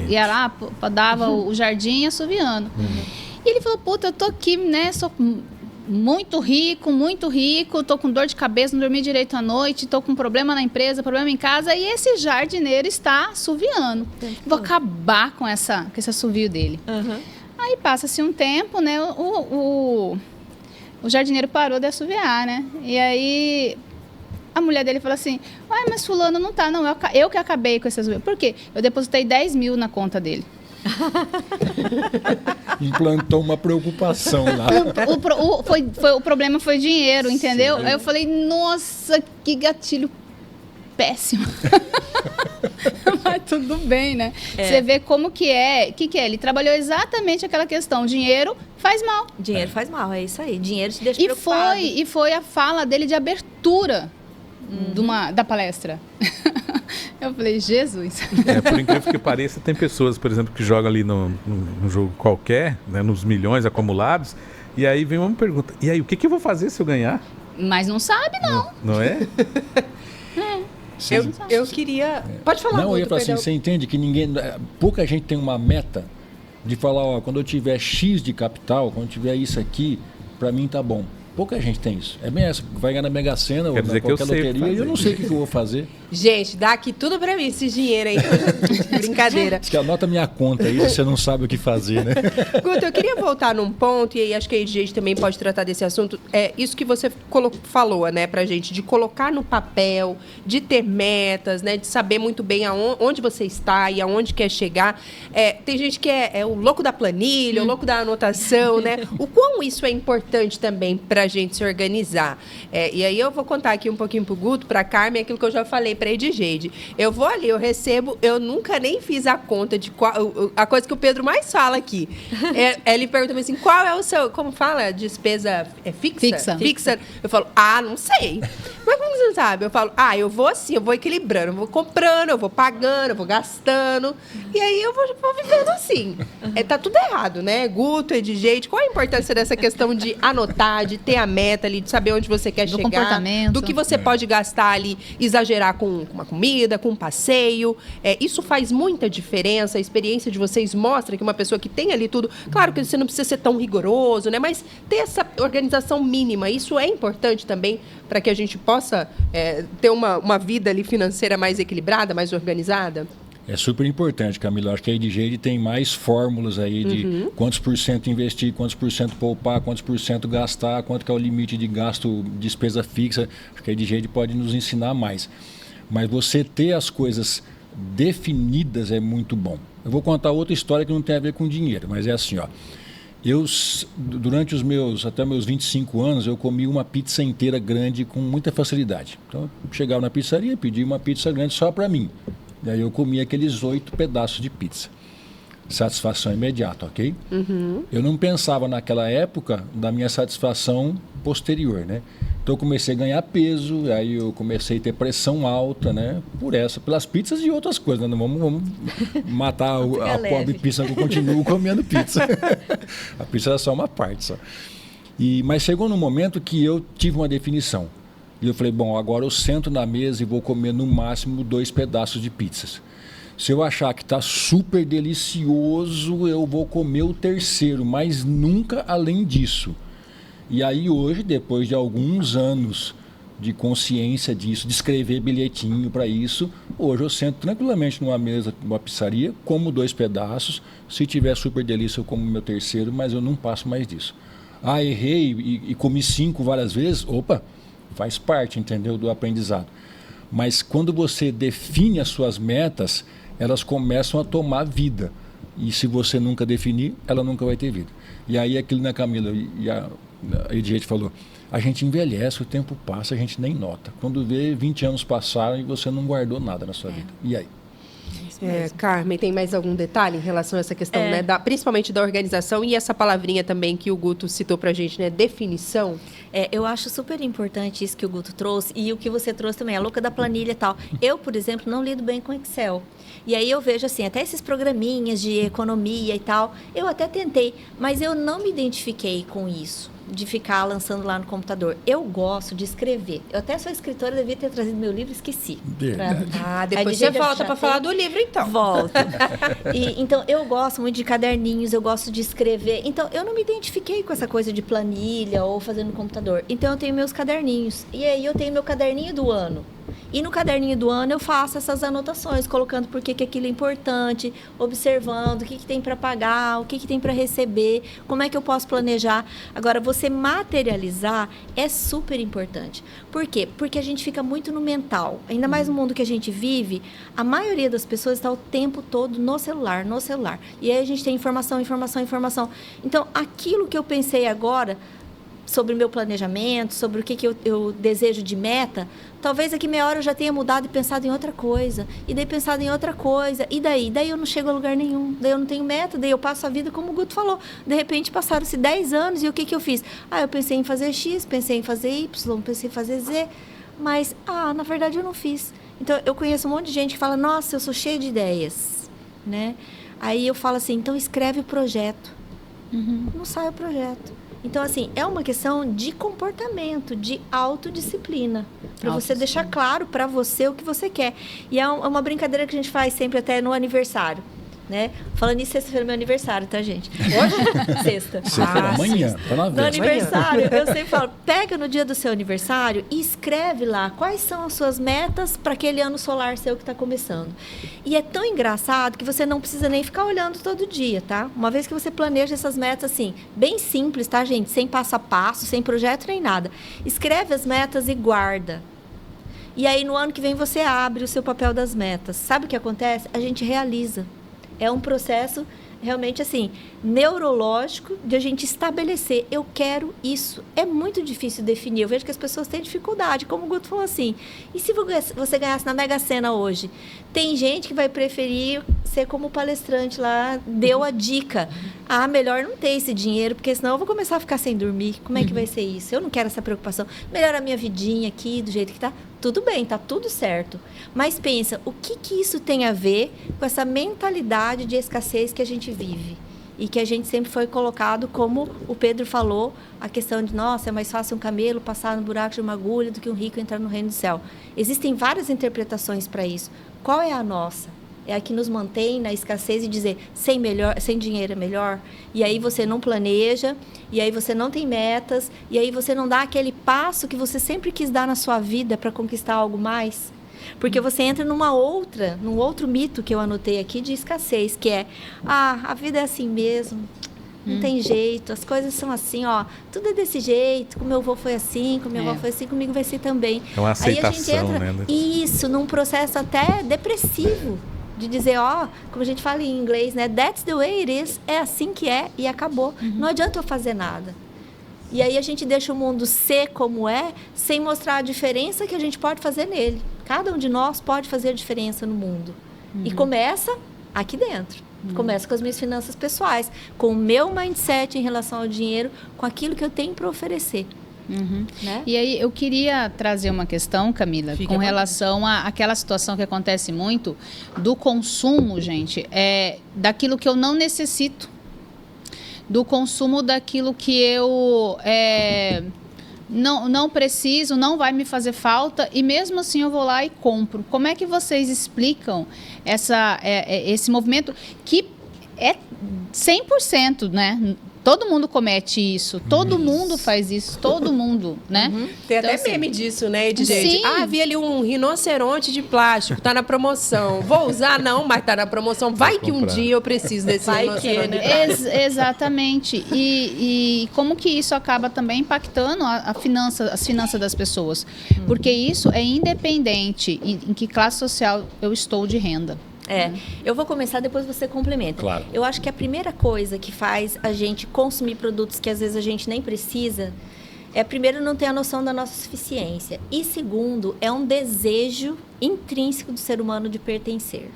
Ia lá, dava o jardim assoviando. E ele falou, puta, eu tô aqui, né? Sou muito rico, tô com dor de cabeça, não dormi direito à noite, tô com problema na empresa, problema em casa, e esse jardineiro está assoviando. Vou acabar com esse assovio dele. Aí passa-se um tempo, né, o jardineiro parou de assoviar, né, e aí a mulher dele falou assim, ué, mas fulano não tá, não, eu que acabei com esse assovio. Por quê? Eu depositei 10 mil na conta dele. Implantou uma preocupação lá. O problema foi dinheiro, entendeu? Sim. Aí eu falei, nossa, que gatilho péssimo. Mas tudo bem, né? Você vê como que é. O que é? Ele trabalhou exatamente aquela questão. Dinheiro faz mal. Dinheiro faz mal, é isso aí. Dinheiro te deixa preocupado. E foi a fala dele de abertura da palestra. Eu falei, Jesus. Por incrível que pareça, tem pessoas, por exemplo, que jogam ali num jogo qualquer, né, nos milhões acumulados, e aí vem uma pergunta, e aí, o que eu vou fazer se eu ganhar? Mas não sabe, não. Não é? Eu queria... Pode falar. Não, eu ia falar assim, você entende que pouca gente tem uma meta de falar, ó, quando eu tiver X de capital, quando eu tiver isso aqui, para mim tá bom. Pouca gente tem isso. É bem essa, vai ganhar na Mega Sena ou na qualquer loteria e eu não sei o que eu vou fazer. Gente, dá aqui tudo pra mim, esse dinheiro aí. Brincadeira. Diz que anota minha conta aí, você não sabe o que fazer, né? Guto, eu queria voltar num ponto, e aí acho que a gente também pode tratar desse assunto. Isso que você falou, né, pra gente, de colocar no papel, de ter metas, né, de saber muito bem onde você está e aonde quer chegar. Tem gente que é o louco da planilha, o louco da anotação, né? O quão isso é importante também pra gente se organizar. E aí eu vou contar aqui um pouquinho pro Guto, pra Carmen, aquilo que eu já falei pra Edjeide. Eu vou ali, eu recebo, eu nunca nem fiz a conta de a coisa que o Pedro mais fala aqui. Ele pergunta assim, qual é o seu, como fala? Despesa fixa? Fixa. Eu falo, não sei. Mas vamos você não sabe. Eu falo, eu vou assim, eu vou equilibrando, eu vou comprando, eu vou pagando, eu vou gastando. E aí eu vou vivendo assim. Tá tudo errado, né? Guto, Edjeide, qual a importância dessa questão de anotar, de ter a meta ali, de saber onde você quer chegar? Comportamento. Do que você pode gastar ali, exagerar com uma comida, com um passeio. Isso faz muita diferença. A experiência de vocês mostra que uma pessoa que tem ali tudo... Claro que você não precisa ser tão rigoroso, né? Mas ter essa organização mínima, isso é importante também para que a gente possa ter uma vida ali financeira mais equilibrada, mais organizada? É super importante, Camila. Acho que a Edjeide tem mais fórmulas aí de quantos por cento investir, quantos por cento poupar, quantos por cento gastar, quanto que é o limite de gasto, despesa fixa. Acho que a Edjeide pode nos ensinar mais. Mas você ter as coisas definidas é muito bom. Eu vou contar outra história que não tem a ver com dinheiro, mas é assim, ó. Durante até meus 25 anos, eu comi uma pizza inteira grande com muita facilidade. Então, eu chegava na pizzaria, pedia uma pizza grande só para mim. E aí eu comi aqueles 8 pedaços de pizza. Satisfação imediata, ok? Eu não pensava naquela época da minha satisfação posterior, né? Então eu comecei a ganhar peso, aí eu comecei a ter pressão alta, né? Pelas pizzas e outras coisas, né? Não vamos matar a pobre pizza que eu continuo comendo pizza. A pizza era só uma parte só. Mas chegou num momento que eu tive uma definição. E eu falei, bom, agora eu sento na mesa e vou comer no máximo 2 pedaços de pizzas. Se eu achar que está super delicioso, eu vou comer o terceiro, mas nunca além disso. E aí hoje, depois de alguns anos de consciência disso, de escrever bilhetinho para isso, hoje eu sento tranquilamente numa mesa, numa pizzaria, como 2 pedaços. Se tiver super delícia, eu como o meu terceiro, mas eu não passo mais disso. Errei e comi 5 várias vezes, faz parte, entendeu, do aprendizado. Mas quando você define as suas metas, elas começam a tomar vida. E se você nunca definir, ela nunca vai ter vida. E aí aquilo, né, Camila, e a Edjeide falou, a gente envelhece, o tempo passa, a gente nem nota. Quando vê, 20 anos passaram e você não guardou nada na sua vida. E aí? Carmen, tem mais algum detalhe em relação a essa questão, né, principalmente da organização e essa palavrinha também que o Guto citou pra gente, né, definição? Eu acho super importante isso que o Guto trouxe e o que você trouxe também, a louca da planilha e tal. Eu, por exemplo, não lido bem com Excel. E aí eu vejo assim, até esses programinhas de economia e tal, eu até tentei, mas eu não me identifiquei com isso, de ficar lançando lá no computador. Eu gosto de escrever. Eu até sou escritora, devia ter trazido meu livro, esqueci. Depois você volta para falar do livro, então. Volto. Então, eu gosto muito de caderninhos, eu gosto de escrever. Então, eu não me identifiquei com essa coisa de planilha ou fazendo no computador. Então, eu tenho meus caderninhos. E aí, eu tenho meu caderninho do ano. E no caderninho do ano eu faço essas anotações, colocando por que aquilo é importante, observando o que tem para pagar, o que tem para receber, como é que eu posso planejar. Agora, você materializar é super importante. Por quê? Porque a gente fica muito no mental. Ainda mais no mundo que a gente vive, a maioria das pessoas está o tempo todo no celular. E aí a gente tem informação. Então, aquilo que eu pensei agora sobre o meu planejamento, sobre o que eu desejo de meta, talvez daqui meia hora eu já tenha mudado e pensado em outra coisa. E daí pensado em outra coisa. E daí? Daí eu não chego a lugar nenhum. Daí eu não tenho meta. Daí eu passo a vida como o Guto falou. De repente passaram-se 10 anos e o que eu fiz? Eu pensei em fazer X, pensei em fazer Y, pensei em fazer Z. Mas, na verdade eu não fiz. Então eu conheço um monte de gente que fala, nossa, eu sou cheia de ideias. Né? Aí eu falo assim, então escreve o projeto. Não sai o projeto. Então, assim, é uma questão de comportamento, de autodisciplina. Para você deixar claro para você o que você quer. E é uma brincadeira que a gente faz sempre até no aniversário. Né? Falando nisso, sexta-feira é meu aniversário, tá, gente? Hoje? Sexta. Sexta amanhã, tá na No aniversário, eu sempre falo, pega no dia do seu aniversário e escreve lá quais são as suas metas para aquele ano solar seu que está começando. E é tão engraçado que você não precisa nem ficar olhando todo dia, tá? Uma vez que você planeja essas metas, assim, bem simples, tá, gente? Sem passo a passo, sem projeto nem nada. Escreve as metas e guarda. E aí, no ano que vem, você abre o seu papel das metas. Sabe o que acontece? A gente realiza. É um processo realmente assim, neurológico, de a gente estabelecer, eu quero isso. É muito difícil definir. Eu vejo que as pessoas têm dificuldade, como o Guto falou assim. E se você ganhasse na Mega Sena hoje? Tem gente que vai preferir ser como o palestrante lá deu a dica. Melhor não ter esse dinheiro, porque senão eu vou começar a ficar sem dormir. Como é que vai ser isso? Eu não quero essa preocupação. Melhor a minha vidinha aqui, do jeito que tá. Tudo bem, tá tudo certo. Mas pensa, o que isso tem a ver com essa mentalidade de escassez que a gente vive? E que a gente sempre foi colocado, como o Pedro falou, a questão de, nossa, é mais fácil um camelo passar no buraco de uma agulha do que um rico entrar no reino do céu. Existem várias interpretações para isso. Qual é a nossa? É a que nos mantém na escassez e dizer, sem dinheiro é melhor? E aí você não planeja, e aí você não tem metas, e aí você não dá aquele passo que você sempre quis dar na sua vida para conquistar algo mais? Porque você entra num outro mito que eu anotei aqui de escassez, que é, a vida é assim mesmo, não tem jeito, as coisas são assim, ó, tudo é desse jeito, como meu avô foi assim, como minha avó foi assim, comigo vai ser também. É uma aceitação, aí a gente entra, né? Isso, num processo até depressivo, de dizer, como a gente fala em inglês, né, that's the way it is, é assim que é e acabou, não adianta eu fazer nada. E aí a gente deixa o mundo ser como é, sem mostrar a diferença que a gente pode fazer nele. Cada um de nós pode fazer a diferença no mundo. E começa aqui dentro. Começa com as minhas finanças pessoais, com o meu mindset em relação ao dinheiro, com aquilo que eu tenho para oferecer. Né? E aí eu queria trazer uma questão, Camila, com relação àquela situação que acontece muito do consumo, gente, daquilo que eu não necessito. Do consumo daquilo que eu não preciso, não vai me fazer falta, e mesmo assim eu vou lá e compro. Como é que vocês explicam esse movimento que é 100%, né? Todo mundo comete isso, todo mundo faz isso, todo mundo, né? Tem então, até assim, meme disso, né, de gente. Sim. Vi ali um rinoceronte de plástico, tá na promoção. Vou usar não, mas tá na promoção. Vai que um dia eu preciso desse rinoceronte de plástico. Exatamente. E como que isso acaba também impactando as finanças das pessoas? Porque isso é independente em que classe social eu estou de renda. Eu vou começar, depois você complementa. Claro. Eu acho que a primeira coisa que faz a gente consumir produtos que às vezes a gente nem precisa primeiro, não ter a noção da nossa suficiência. E segundo, é um desejo intrínseco do ser humano de pertencer.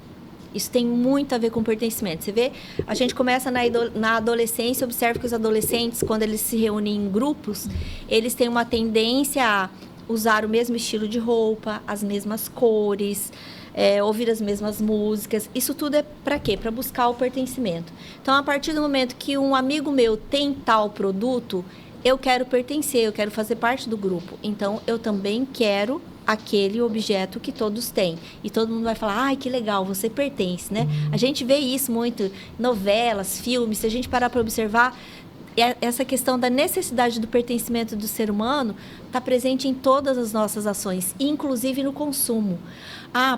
Isso tem muito a ver com pertencimento. Você vê, a gente começa na adolescência, observa que os adolescentes, quando eles se reúnem em grupos, eles têm uma tendência a usar o mesmo estilo de roupa, as mesmas cores, ouvir as mesmas músicas. Isso tudo é para quê? Para buscar o pertencimento. Então, a partir do momento que um amigo meu tem tal produto, eu quero pertencer, eu quero fazer parte do grupo. Então, eu também quero aquele objeto que todos têm. E todo mundo vai falar, ai, que legal, você pertence, né? A gente vê isso muito em novelas, filmes, se a gente parar para observar, essa questão da necessidade do pertencimento do ser humano está presente em todas as nossas ações, inclusive no consumo.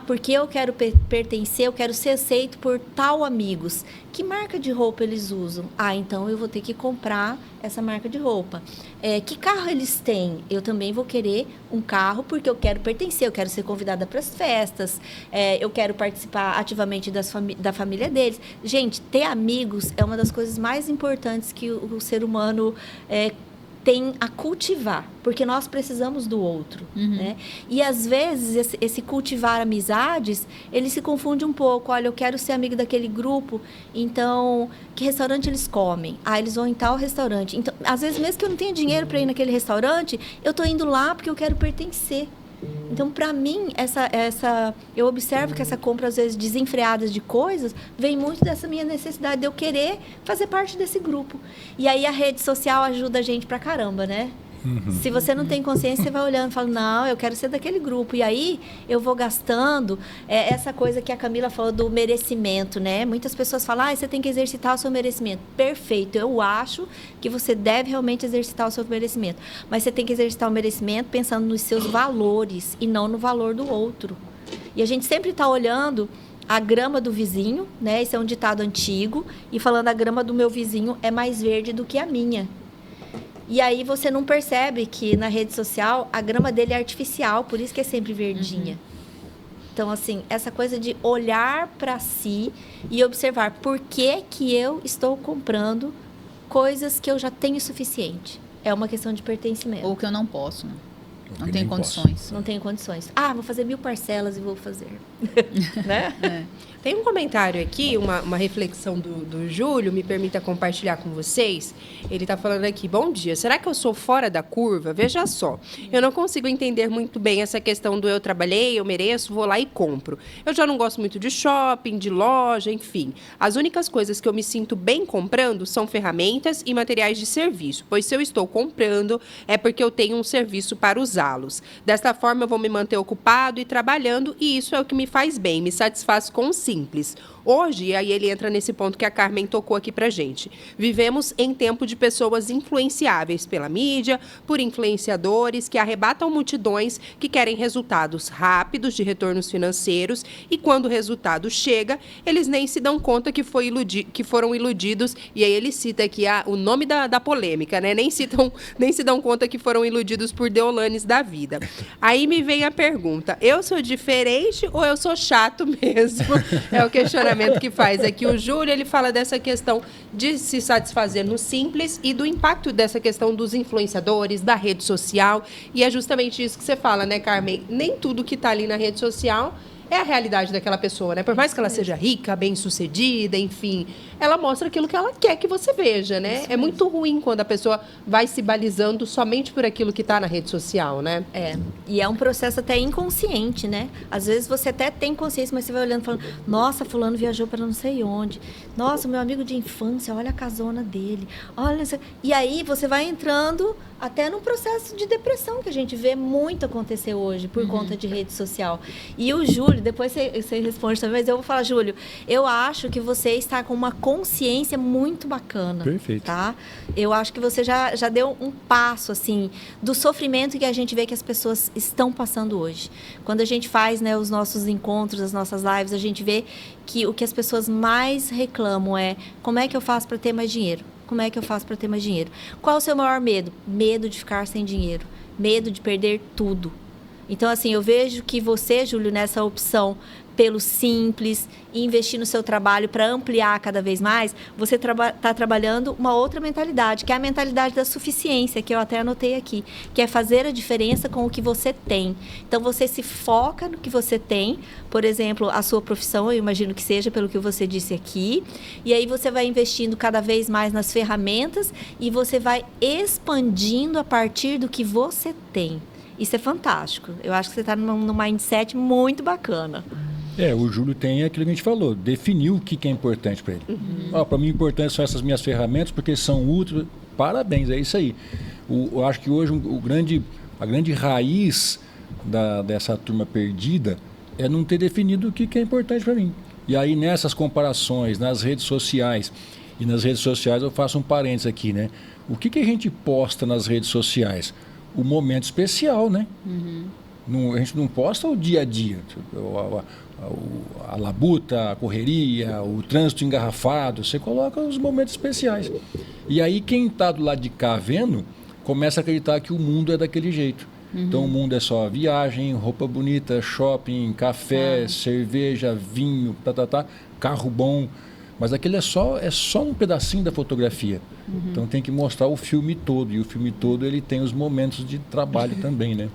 Porque eu quero pertencer, eu quero ser aceito por tal amigos. Que marca de roupa eles usam? Então eu vou ter que comprar essa marca de roupa. Que carro eles têm? Eu também vou querer um carro porque eu quero pertencer, eu quero ser convidada para as festas, eu quero participar ativamente da família deles. Gente, ter amigos é uma das coisas mais importantes que o ser humano tem a cultivar, porque nós precisamos do outro, né? E às vezes esse cultivar amizades, ele se confunde um pouco. Olha, eu quero ser amigo daquele grupo, então que restaurante eles comem? Eles vão em tal restaurante. Então, às vezes mesmo que eu não tenha dinheiro para ir naquele restaurante, eu tô indo lá porque eu quero pertencer. Então, para mim, eu observo que essa compra, às vezes, desenfreada de coisas, vem muito dessa minha necessidade de eu querer fazer parte desse grupo. E aí a rede social ajuda a gente pra caramba, né? Se você não tem consciência, você vai olhando e fala, não, eu quero ser daquele grupo. E aí eu vou gastando essa coisa que a Camila falou do merecimento, né? Muitas pessoas falam, você tem que exercitar o seu merecimento. Perfeito, eu acho que você deve realmente exercitar o seu merecimento. Mas você tem que exercitar o merecimento pensando nos seus valores e não no valor do outro. E a gente sempre está olhando a grama do vizinho, né? Esse é um ditado antigo. E falando a grama do meu vizinho é mais verde do que a minha. E aí você não percebe que na rede social a grama dele é artificial, por isso que é sempre verdinha. Então, assim, essa coisa de olhar para si e observar por que eu estou comprando coisas que eu já tenho suficiente. É uma questão de pertencimento. Ou que eu não posso, né? Não tem condições. Não tem condições. Ah, vou fazer 1000 parcelas e vou fazer. Né? Tem um comentário aqui, uma reflexão do Júlio, me permita compartilhar com vocês. Ele está falando aqui, bom dia, será que eu sou fora da curva? Veja só, eu não consigo entender muito bem essa questão do eu trabalhei, eu mereço, vou lá e compro. Eu já não gosto muito de shopping, de loja, enfim. As únicas coisas que eu me sinto bem comprando são ferramentas e materiais de serviço, pois se eu estou comprando, é porque eu tenho um serviço para usá-los. Desta forma, eu vou me manter ocupado e trabalhando, e isso é o que me faz bem, me satisfaz com o simples. Hoje, e aí ele entra nesse ponto que a Carmen tocou aqui pra gente, vivemos em tempo de pessoas influenciáveis pela mídia, por influenciadores que arrebatam multidões que querem resultados rápidos de retornos financeiros e quando o resultado chega, eles nem se dão conta que foram iludidos, e aí ele cita aqui o nome da polêmica, né? Nem se dão conta que foram iludidos por Deolanes da vida. Aí me vem a pergunta, eu sou diferente ou eu sou chato mesmo? É o questionamento que faz aqui o Júlio. Ele fala dessa questão de se satisfazer no simples e do impacto dessa questão dos influenciadores, da rede social. E é justamente isso que você fala, né, Carmen? Nem tudo que está ali na rede social é a realidade daquela pessoa, né? Por mais que ela seja rica, bem-sucedida, enfim, ela mostra aquilo que ela quer que você veja, né? É muito ruim quando a pessoa vai se balizando somente por aquilo que está na rede social, né? E é um processo até inconsciente, né? Às vezes você até tem consciência, mas você vai olhando e falando, nossa, fulano viajou para não sei onde. Nossa, meu amigo de infância, olha a casona dele. Olha, e aí você vai entrando até num processo de depressão que a gente vê muito acontecer hoje por conta de rede social. E o Júlio, depois você responde também, mas eu vou falar, Júlio, eu acho que você está com uma consciência muito bacana. Perfeito. Tá? Eu acho que você já deu um passo, assim, do sofrimento que a gente vê que as pessoas estão passando hoje. Quando a gente faz, né, os nossos encontros, as nossas lives, a gente vê que o que as pessoas mais reclamam é como é que eu faço para ter mais dinheiro? Como é que eu faço para ter mais dinheiro? Qual o seu maior medo? Medo de ficar sem dinheiro. Medo de perder tudo. Então, assim, eu vejo que você, Júlio, nessa opção pelo simples, investir no seu trabalho para ampliar cada vez mais, você está trabalhando uma outra mentalidade, que é a mentalidade da suficiência, que eu até anotei aqui, que é fazer a diferença com o que você tem. Então, você se foca no que você tem, por exemplo, a sua profissão, eu imagino que seja pelo que você disse aqui, e aí você vai investindo cada vez mais nas ferramentas e você vai expandindo a partir do que você tem. Isso é fantástico. Eu acho que você está num mindset muito bacana. O Júlio tem aquilo que a gente falou, definiu o que é importante para ele. Para mim, o importante são essas minhas ferramentas, porque são úteis. Parabéns, é isso aí. Eu acho que hoje a grande raiz dessa turma perdida é não ter definido o que é importante para mim. E aí, nessas comparações, nas redes sociais, e nas redes sociais eu faço um parênteses aqui, né? O que a gente posta nas redes sociais? O momento especial, né? A gente não posta o dia a dia. A labuta, a correria, o trânsito engarrafado, você coloca os momentos especiais. E aí quem está do lado de cá vendo, começa a acreditar que o mundo é daquele jeito. Então o mundo é só viagem, roupa bonita, shopping, café, cerveja, vinho, carro bom. Mas aquele é só um pedacinho da fotografia. Então tem que mostrar o filme todo. E o filme todo ele tem os momentos de trabalho também, né?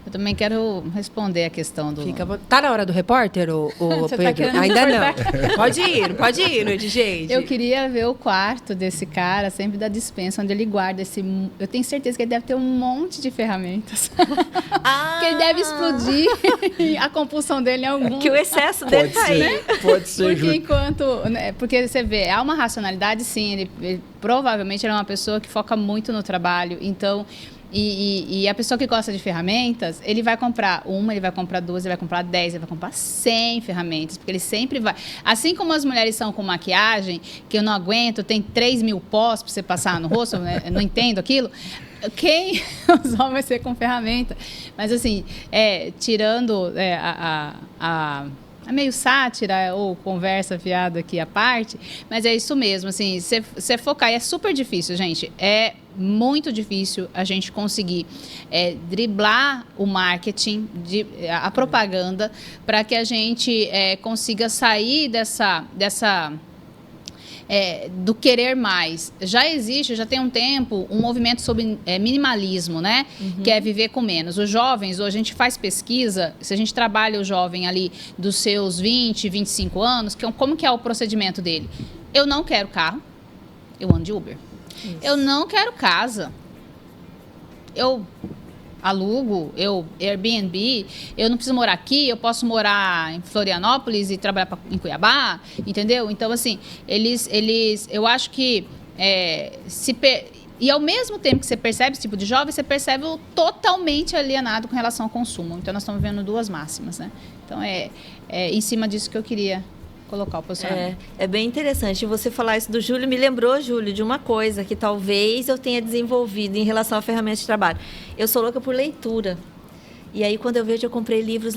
Eu também quero responder a questão do... Tá na hora do repórter, Você Pedro? tá querendo Ainda me não. Pode ir, no gente. Eu queria ver o quarto desse cara, sempre da despensa, onde ele guarda esse... Eu tenho certeza que ele deve ter um monte de ferramentas. Que ele deve explodir a compulsão dele em algum... Que o excesso dele tá aí. Pode ser, Porque porque você vê, há uma racionalidade, sim, ele provavelmente é uma pessoa que foca muito no trabalho, então... E a pessoa que gosta de ferramentas, ele vai comprar uma, ele vai comprar duas, ele vai comprar 10, ele vai comprar 100 ferramentas, porque ele sempre vai... Assim como as mulheres são com maquiagem, que eu não aguento, tem 3.000 pós para você passar no rosto, eu não entendo aquilo, os homens vai ser com ferramenta. Mas assim, tirando a meio sátira ou conversa fiada aqui à parte, mas é isso mesmo, assim, você focar, e é super difícil, gente, é muito difícil a gente conseguir driblar o marketing, a propaganda, para que a gente consiga sair dessa do querer mais. Já existe, já tem um tempo, um movimento sobre minimalismo, né? Que é viver com menos. Os jovens, hoje a gente faz pesquisa, se a gente trabalha o jovem ali dos seus 20, 25 anos, como que é o procedimento dele? Eu não quero carro, eu ando de Uber. Isso. Eu não quero casa, eu alugo, eu Airbnb, eu não preciso morar aqui, eu posso morar em Florianópolis e trabalhar em Cuiabá, entendeu? Então, assim, eu acho que e ao mesmo tempo que você percebe esse tipo de jovem, você percebe o totalmente alienado com relação ao consumo. Então, nós estamos vendo duas máximas, né? Então, é em cima disso que eu queria colocar o posicionamento. É bem interessante. Você falar isso do Júlio me lembrou, Júlio, de uma coisa que talvez eu tenha desenvolvido em relação à ferramenta de trabalho. Eu sou louca por leitura. E aí, quando eu vejo, eu comprei livros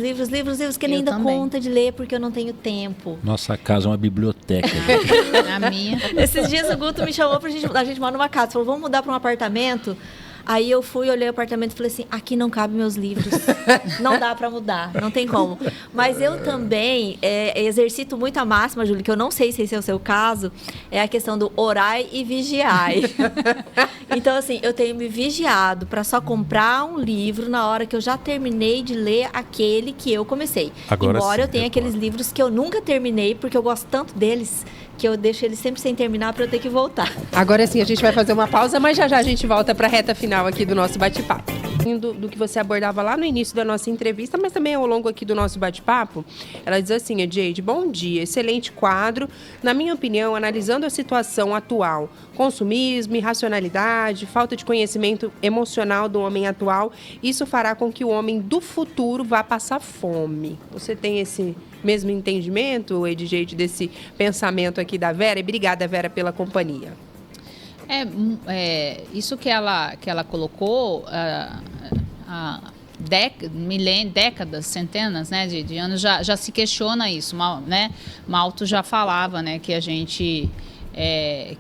que nem dá conta de ler, porque eu não tenho tempo. Nossa casa é uma biblioteca. A minha. Esses dias o Guto me chamou a gente mora numa casa, falou, vamos mudar para um apartamento? Aí eu fui, olhei o apartamento e falei assim, aqui não cabem meus livros. Não dá para mudar, não tem como. Mas eu também exercito muito a máxima, Júlio, que eu não sei se esse é o seu caso, é a questão do orai e vigiai. Então, assim, eu tenho me vigiado para só comprar um livro na hora que eu já terminei de ler aquele que eu comecei. Embora eu tenha aqueles livros que eu nunca terminei, porque eu gosto tanto deles, que eu deixo eles sempre sem terminar para eu ter que voltar. Agora sim, a gente vai fazer uma pausa, mas já a gente volta para a reta final aqui do nosso bate-papo. Do que você abordava lá no início da nossa entrevista, mas também ao longo aqui do nosso bate-papo, ela diz assim, Jade, bom dia, excelente quadro. Na minha opinião, analisando a situação atual, consumismo, irracionalidade, falta de conhecimento emocional do homem atual, isso fará com que o homem do futuro vá passar fome. Você tem esse mesmo entendimento, Jade, desse pensamento aqui da Vera? E obrigada, Vera, pela companhia. Isso que ela colocou, décadas, centenas, né, de anos, já se questiona isso, né? Malthus já falava, né, que a gente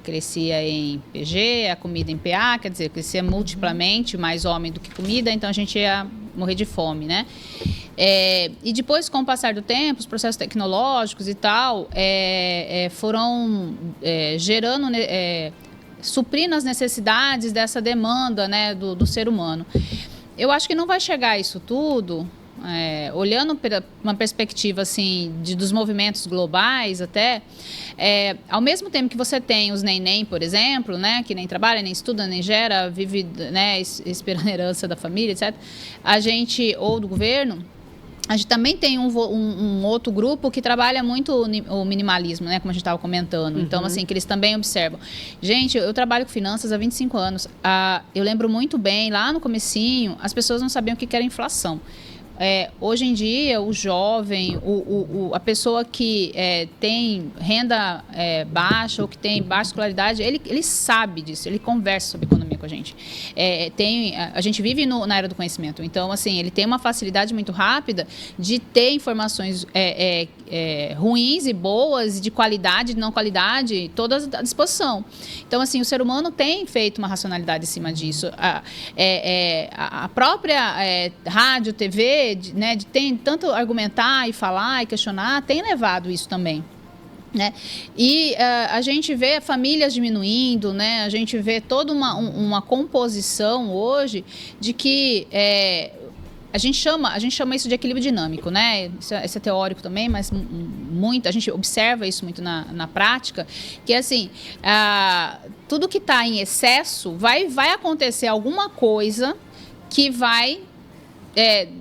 crescia em PG, a comida em PA, quer dizer, crescia multiplamente, mais homem do que comida, então a gente ia morrer de fome, né? E depois, com o passar do tempo, os processos tecnológicos e tal foram gerando... suprindo as necessidades dessa demanda, né, do ser humano. Eu acho que não vai chegar a isso tudo, olhando para uma perspectiva assim, dos movimentos globais até, ao mesmo tempo que você tem os neném, por exemplo, né, que nem trabalha, nem estuda, nem gera, vive, né, esperando a herança da família, etc., ou do governo, a gente também tem um outro grupo que trabalha muito o minimalismo, né? Como a gente estava comentando. Uhum. Então, assim, que eles também observam. Gente, eu trabalho com finanças há 25 anos. Eu lembro muito bem, lá no comecinho, as pessoas não sabiam o que era inflação. Hoje em dia, o jovem, a pessoa que tem renda baixa ou que tem baixa escolaridade, ele sabe disso, ele conversa sobre economia com a gente. A gente vive na era do conhecimento, então, assim, ele tem uma facilidade muito rápida de ter informações ruins e boas, de qualidade, de não qualidade, todas à disposição. Então, assim, o ser humano tem feito uma racionalidade em cima disso. A própria rádio, TV, de tanto argumentar e falar e questionar, tem levado isso também. Né? E a gente vê famílias diminuindo, né? A gente vê toda uma composição hoje de que a gente chama isso de equilíbrio dinâmico, né? Isso é teórico também, mas a gente observa isso muito na prática, que assim, tudo que está em excesso vai acontecer alguma coisa que vai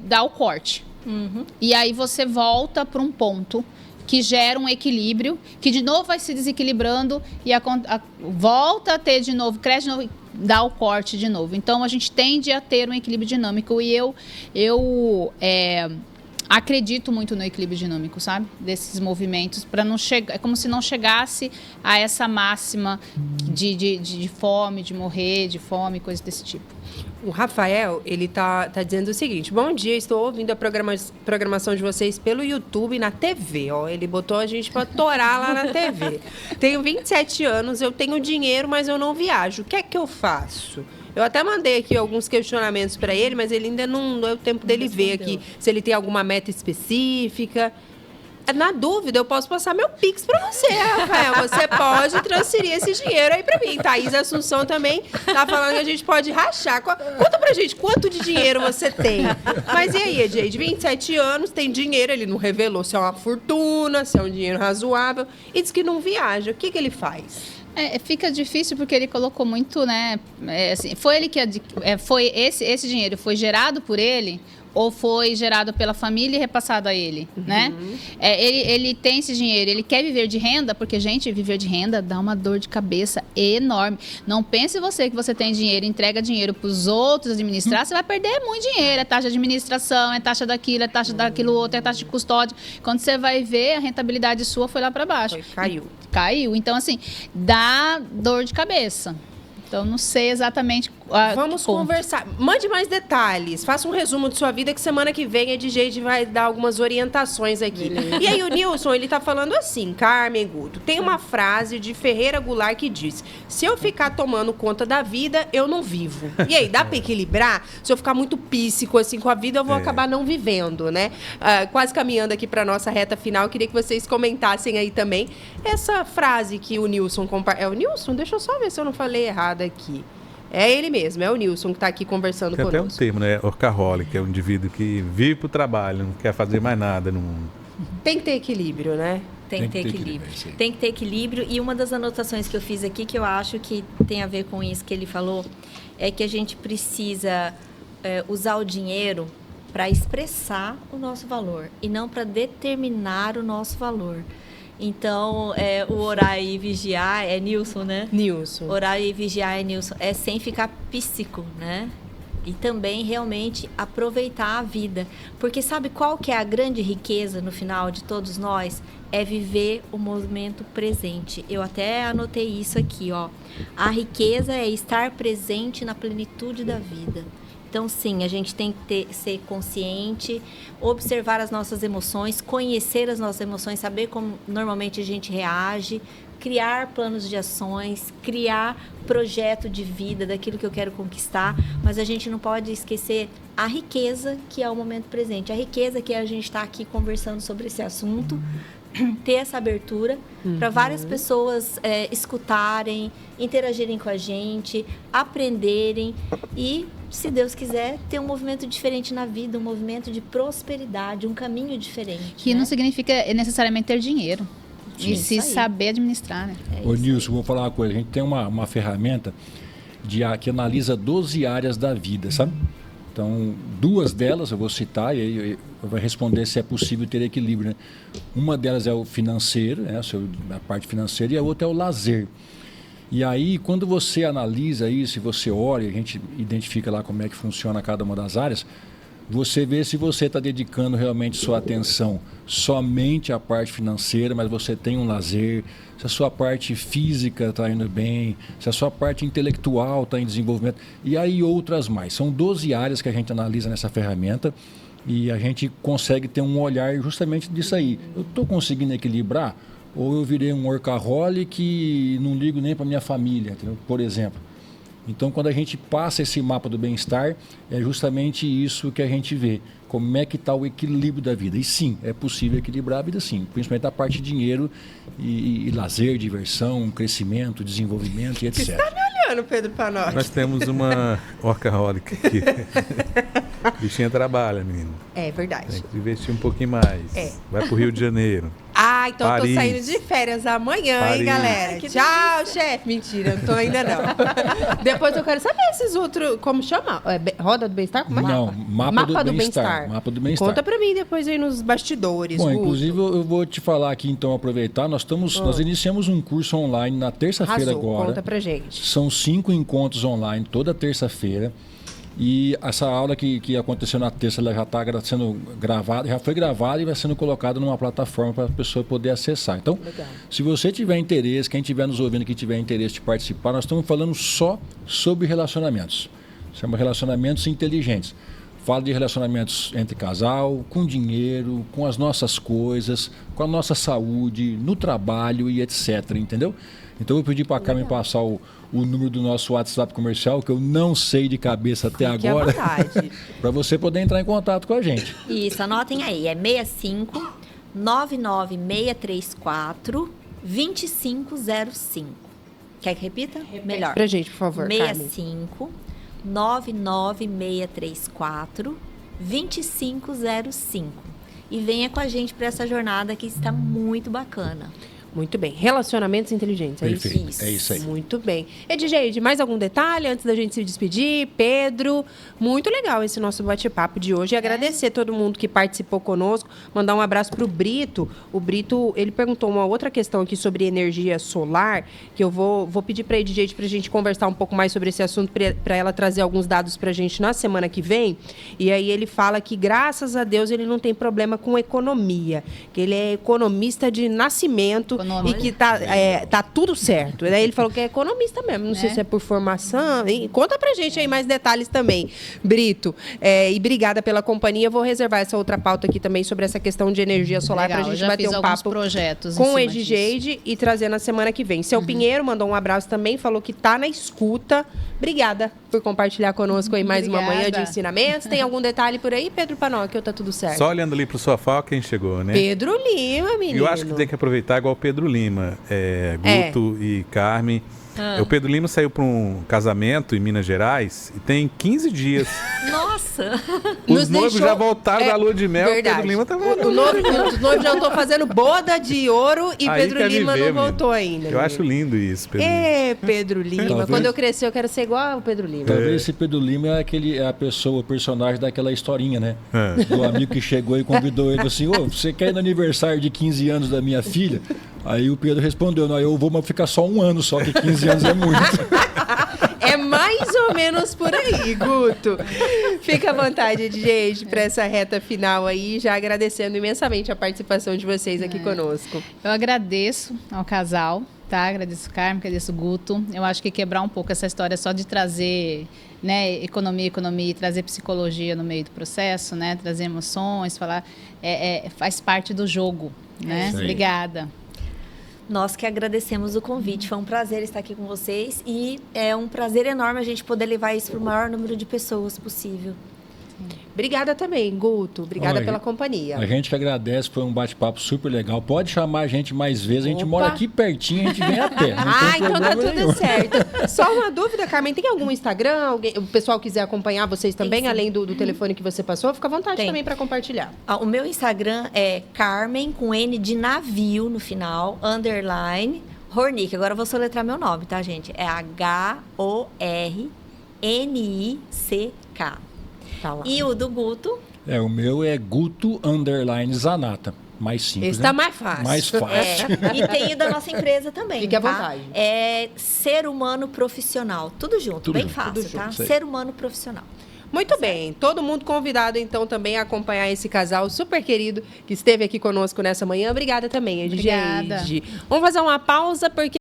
dar o corte. Uhum. E aí você volta para um ponto que gera um equilíbrio, que de novo vai se desequilibrando e volta a ter de novo, cresce de novo e dá o corte de novo. Então, a gente tende a ter um equilíbrio dinâmico e eu acredito muito no equilíbrio dinâmico, sabe? Desses movimentos, para não chegar, é como se não chegasse a essa máxima de fome, de morrer de fome, coisa desse tipo. O Rafael, ele tá dizendo o seguinte: bom dia, estou ouvindo a programação de vocês pelo YouTube e na TV, ó. Ele botou a gente para torar lá na TV. Tenho 27 anos, eu tenho dinheiro, mas eu não viajo. O que é que eu faço? Eu até mandei aqui alguns questionamentos para ele, mas ele ainda não deu tempo dele ver aqui se ele tem alguma meta específica. Na dúvida, eu posso passar meu Pix pra você, Rafael. Você pode transferir esse dinheiro aí pra mim. Thaís Assunção também tá falando que a gente pode rachar. Conta pra gente quanto de dinheiro você tem. Mas e aí, Ed? De 27 anos, tem dinheiro. Ele não revelou se é uma fortuna, se é um dinheiro razoável. E diz que não viaja. O que ele faz? Fica difícil porque ele colocou muito, né? Assim, foi ele que foi esse dinheiro foi gerado por ele ou foi gerado pela família e repassado a ele, né? Ele tem esse dinheiro, ele quer viver de renda, porque, gente, viver de renda dá uma dor de cabeça enorme. Não pense você que você tem dinheiro, entrega dinheiro para os outros administrar, você vai perder muito dinheiro. É taxa de administração, é taxa daquilo, é taxa daquilo outro, é taxa de custódia. Quando você vai ver, a rentabilidade sua foi lá para baixo. Caiu. Então, assim, dá dor de cabeça. Então, não sei exatamente... Vamos conversar. Mande mais detalhes. Faça um resumo de sua vida que semana que vem a DJ vai dar algumas orientações aqui. E aí o Nilson, ele tá falando assim, Carmen Guto, tem uma frase de Ferreira Goulart que diz: se eu ficar tomando conta da vida, eu não vivo. E aí, dá pra equilibrar? Se eu ficar muito píssico assim com a vida, eu vou acabar não vivendo, né? Quase caminhando aqui pra nossa reta final, eu queria que vocês comentassem aí também essa frase que o Nilson compartilhou. É o Nilson? Deixa eu só ver se eu não falei errado aqui. É ele mesmo, é o Nilson que está aqui conversando conosco. Tem até um termo, né? Workaholic, é um indivíduo que vive para o trabalho, não quer fazer mais nada no mundo. Tem que ter equilíbrio, né? Tem que ter equilíbrio. Tem que ter equilíbrio. E uma das anotações que eu fiz aqui, que eu acho que tem a ver com isso que ele falou, é que a gente precisa usar o dinheiro para expressar o nosso valor e não para determinar o nosso valor. Então, o orar e vigiar é Nilson, né? Nilson. Orar e vigiar é Nilson. É sem ficar píssico, né? E também, realmente, aproveitar a vida. Porque sabe qual que é a grande riqueza, no final, de todos nós? É viver o momento presente. Eu até anotei isso aqui, ó. A riqueza é estar presente na plenitude da vida. Então, sim, a gente tem que ser consciente, observar as nossas emoções, conhecer as nossas emoções, saber como normalmente a gente reage, criar planos de ações, criar projeto de vida daquilo que eu quero conquistar, mas a gente não pode esquecer a riqueza que é o momento presente, a riqueza que é a gente estar aqui conversando sobre esse assunto, ter essa abertura para várias pessoas escutarem, interagirem com a gente, aprenderem e, se Deus quiser, ter um movimento diferente na vida, um movimento de prosperidade, um caminho diferente. Que não significa necessariamente ter dinheiro. E se saber administrar, né? Ô Nilson, vou falar uma coisa. A gente tem uma ferramenta que analisa 12 áreas da vida, sabe? Então, 2 delas eu vou citar e aí eu vou responder se é possível ter equilíbrio, né? Uma delas é o financeiro, né? A parte financeira, e a outra é o lazer. E aí, quando você analisa isso, e você olha, a gente identifica lá como é que funciona cada uma das áreas, você vê se você está dedicando realmente sua atenção somente à parte financeira, mas você tem um lazer, se a sua parte física está indo bem, se a sua parte intelectual está em desenvolvimento, e aí outras mais. São 12 áreas que a gente analisa nessa ferramenta e a gente consegue ter um olhar justamente disso aí. Eu estou conseguindo equilibrar? Ou eu virei um workaholic e não ligo nem para minha família, entendeu? Por exemplo. Então, quando a gente passa esse mapa do bem-estar, é justamente isso que a gente vê. Como é que está o equilíbrio da vida. E sim, é possível equilibrar a vida, sim. Principalmente a parte de dinheiro e lazer, diversão, crescimento, desenvolvimento e etc. Você está me olhando, Pedro Panotti? Nós temos uma workaholic aqui. Bichinha trabalha, menino. É verdade. Tem que investir um pouquinho mais. Vai pro Rio de Janeiro. Então Paris. Eu tô saindo de férias amanhã, Paris. Hein, galera? Ai, tchau, chefe. Mentira, não tô ainda não. Depois eu quero saber esses outros, como chama? Roda do Bem-Estar? Como é? Não, Mapa do Bem-Estar. Mapa do Bem-Estar. Conta pra mim depois aí nos bastidores. Bom, inclusive eu vou te falar aqui, então, aproveitar. Nós iniciamos um curso online na terça-feira agora. Conta pra gente. São 5 encontros online toda terça-feira. E essa aula que aconteceu na terça, ela já está sendo gravada, já foi gravada e vai sendo colocada numa plataforma para a pessoa poder acessar. Então, se você tiver interesse, quem estiver nos ouvindo que tiver interesse de participar, nós estamos falando só sobre relacionamentos. Chama relacionamentos inteligentes. Fala de relacionamentos entre casal, com dinheiro, com as nossas coisas, com a nossa saúde, no trabalho e etc. Entendeu? Então eu vou pedir para a Carmen passar o número do nosso WhatsApp comercial, que eu não sei de cabeça até agora, para você poder entrar em contato com a gente. Isso, anotem aí, é 65 99634 2505. Quer que repita? Melhor. Pra gente, por favor, Carmen. 65 99634 2505. E venha com a gente para essa jornada que está muito bacana. Muito bem. Relacionamentos inteligentes, é Perfeito, isso? é isso aí. Muito bem. Edgeide, mais algum detalhe antes da gente se despedir? Pedro, muito legal esse nosso bate-papo de hoje. E agradecer todo mundo que participou conosco. Mandar um abraço para o Brito. O Brito, ele perguntou uma outra questão aqui sobre energia solar, que eu vou pedir para a Edgeide para a gente conversar um pouco mais sobre esse assunto, para ela trazer alguns dados para a gente na semana que vem. E aí ele fala que, graças a Deus, ele não tem problema com economia, que ele é economista de nascimento. E que tá tudo certo. Daí ele falou que é economista mesmo. Não sei se é por formação. Conta pra gente aí mais detalhes também, Brito. E obrigada pela companhia. Eu vou reservar essa outra pauta aqui também sobre essa questão de energia solar pra gente bater um papo com o Edgeide e trazer na semana que vem. Seu Pinheiro mandou um abraço também, falou que tá na escuta. Obrigada por compartilhar conosco aí mais uma manhã de ensinamentos. Tem algum detalhe por aí, Pedro Panóquio, ou tá tudo certo? Só olhando ali pro sofá, quem chegou, né? Pedro Lima, menino. Eu acho que tem que aproveitar igual o Pedro Lima. Guto e Carmen. O Pedro Lima saiu para um casamento em Minas Gerais e tem 15 dias. Nossa! Os noivos já voltaram da lua de mel. Verdade. Pedro Lima tá Os noivos já estão fazendo boda de ouro e Aí Pedro Lima viver, não voltou ainda. Eu menino. acho lindo isso, Pedro Lima. Pedro Lima. Talvez- Quando eu crescer, eu quero ser igual ao Pedro Lima. Talvez esse Pedro Lima é a pessoa, o personagem daquela historinha, né? Do amigo que chegou e convidou ele assim, você quer ir no aniversário de 15 anos da minha filha? Aí o Pedro respondeu, não, eu vou, mas ficar só um ano só, que 15 anos é muito. É mais ou menos por aí, Guto. Fica à vontade, gente, para essa reta final aí, já agradecendo imensamente a participação de vocês aqui conosco. Eu agradeço ao casal, tá? Agradeço o Carmen, agradeço o Guto. Eu acho que quebrar um pouco essa história só de trazer, né, economia, e trazer psicologia no meio do processo, né? Trazer emoções, falar, faz parte do jogo, né? isso aí. Obrigada. Nós que agradecemos o convite. Foi um prazer estar aqui com vocês e é um prazer enorme a gente poder levar isso para o maior número de pessoas possível. Obrigada também, Guto. Obrigada Olha, pela companhia. A gente que agradece, foi um bate-papo super legal. Pode chamar a gente mais vezes, a gente Opa. mora aqui pertinho, a gente vem a pé. Não tem Então tá problema tudo nenhum. certo. Só uma dúvida, Carmen, tem algum Instagram? O pessoal quiser acompanhar vocês também, sim. além do telefone que você passou? Fica à vontade Tem. também para compartilhar. O meu Instagram é Carmen, com N de navio no final, _ Hornick. Agora eu vou soletrar meu nome, tá, gente? É HORNICK. Tá lá. E o do Guto, O meu é Guto _Zanata. Mais simples, Esse né? tá mais fácil. Mais fácil. e tem o da nossa empresa também. Fique à tá? vontade. É Ser Humano Profissional. Tudo junto, Tudo bem junto. fácil, Tudo tá? junto, isso aí. Ser Humano Profissional. Muito bem. Todo mundo convidado, então, também a acompanhar esse casal super querido que esteve aqui conosco nessa manhã. Obrigada também, Edgeide. Obrigada. Vamos fazer uma pausa, porque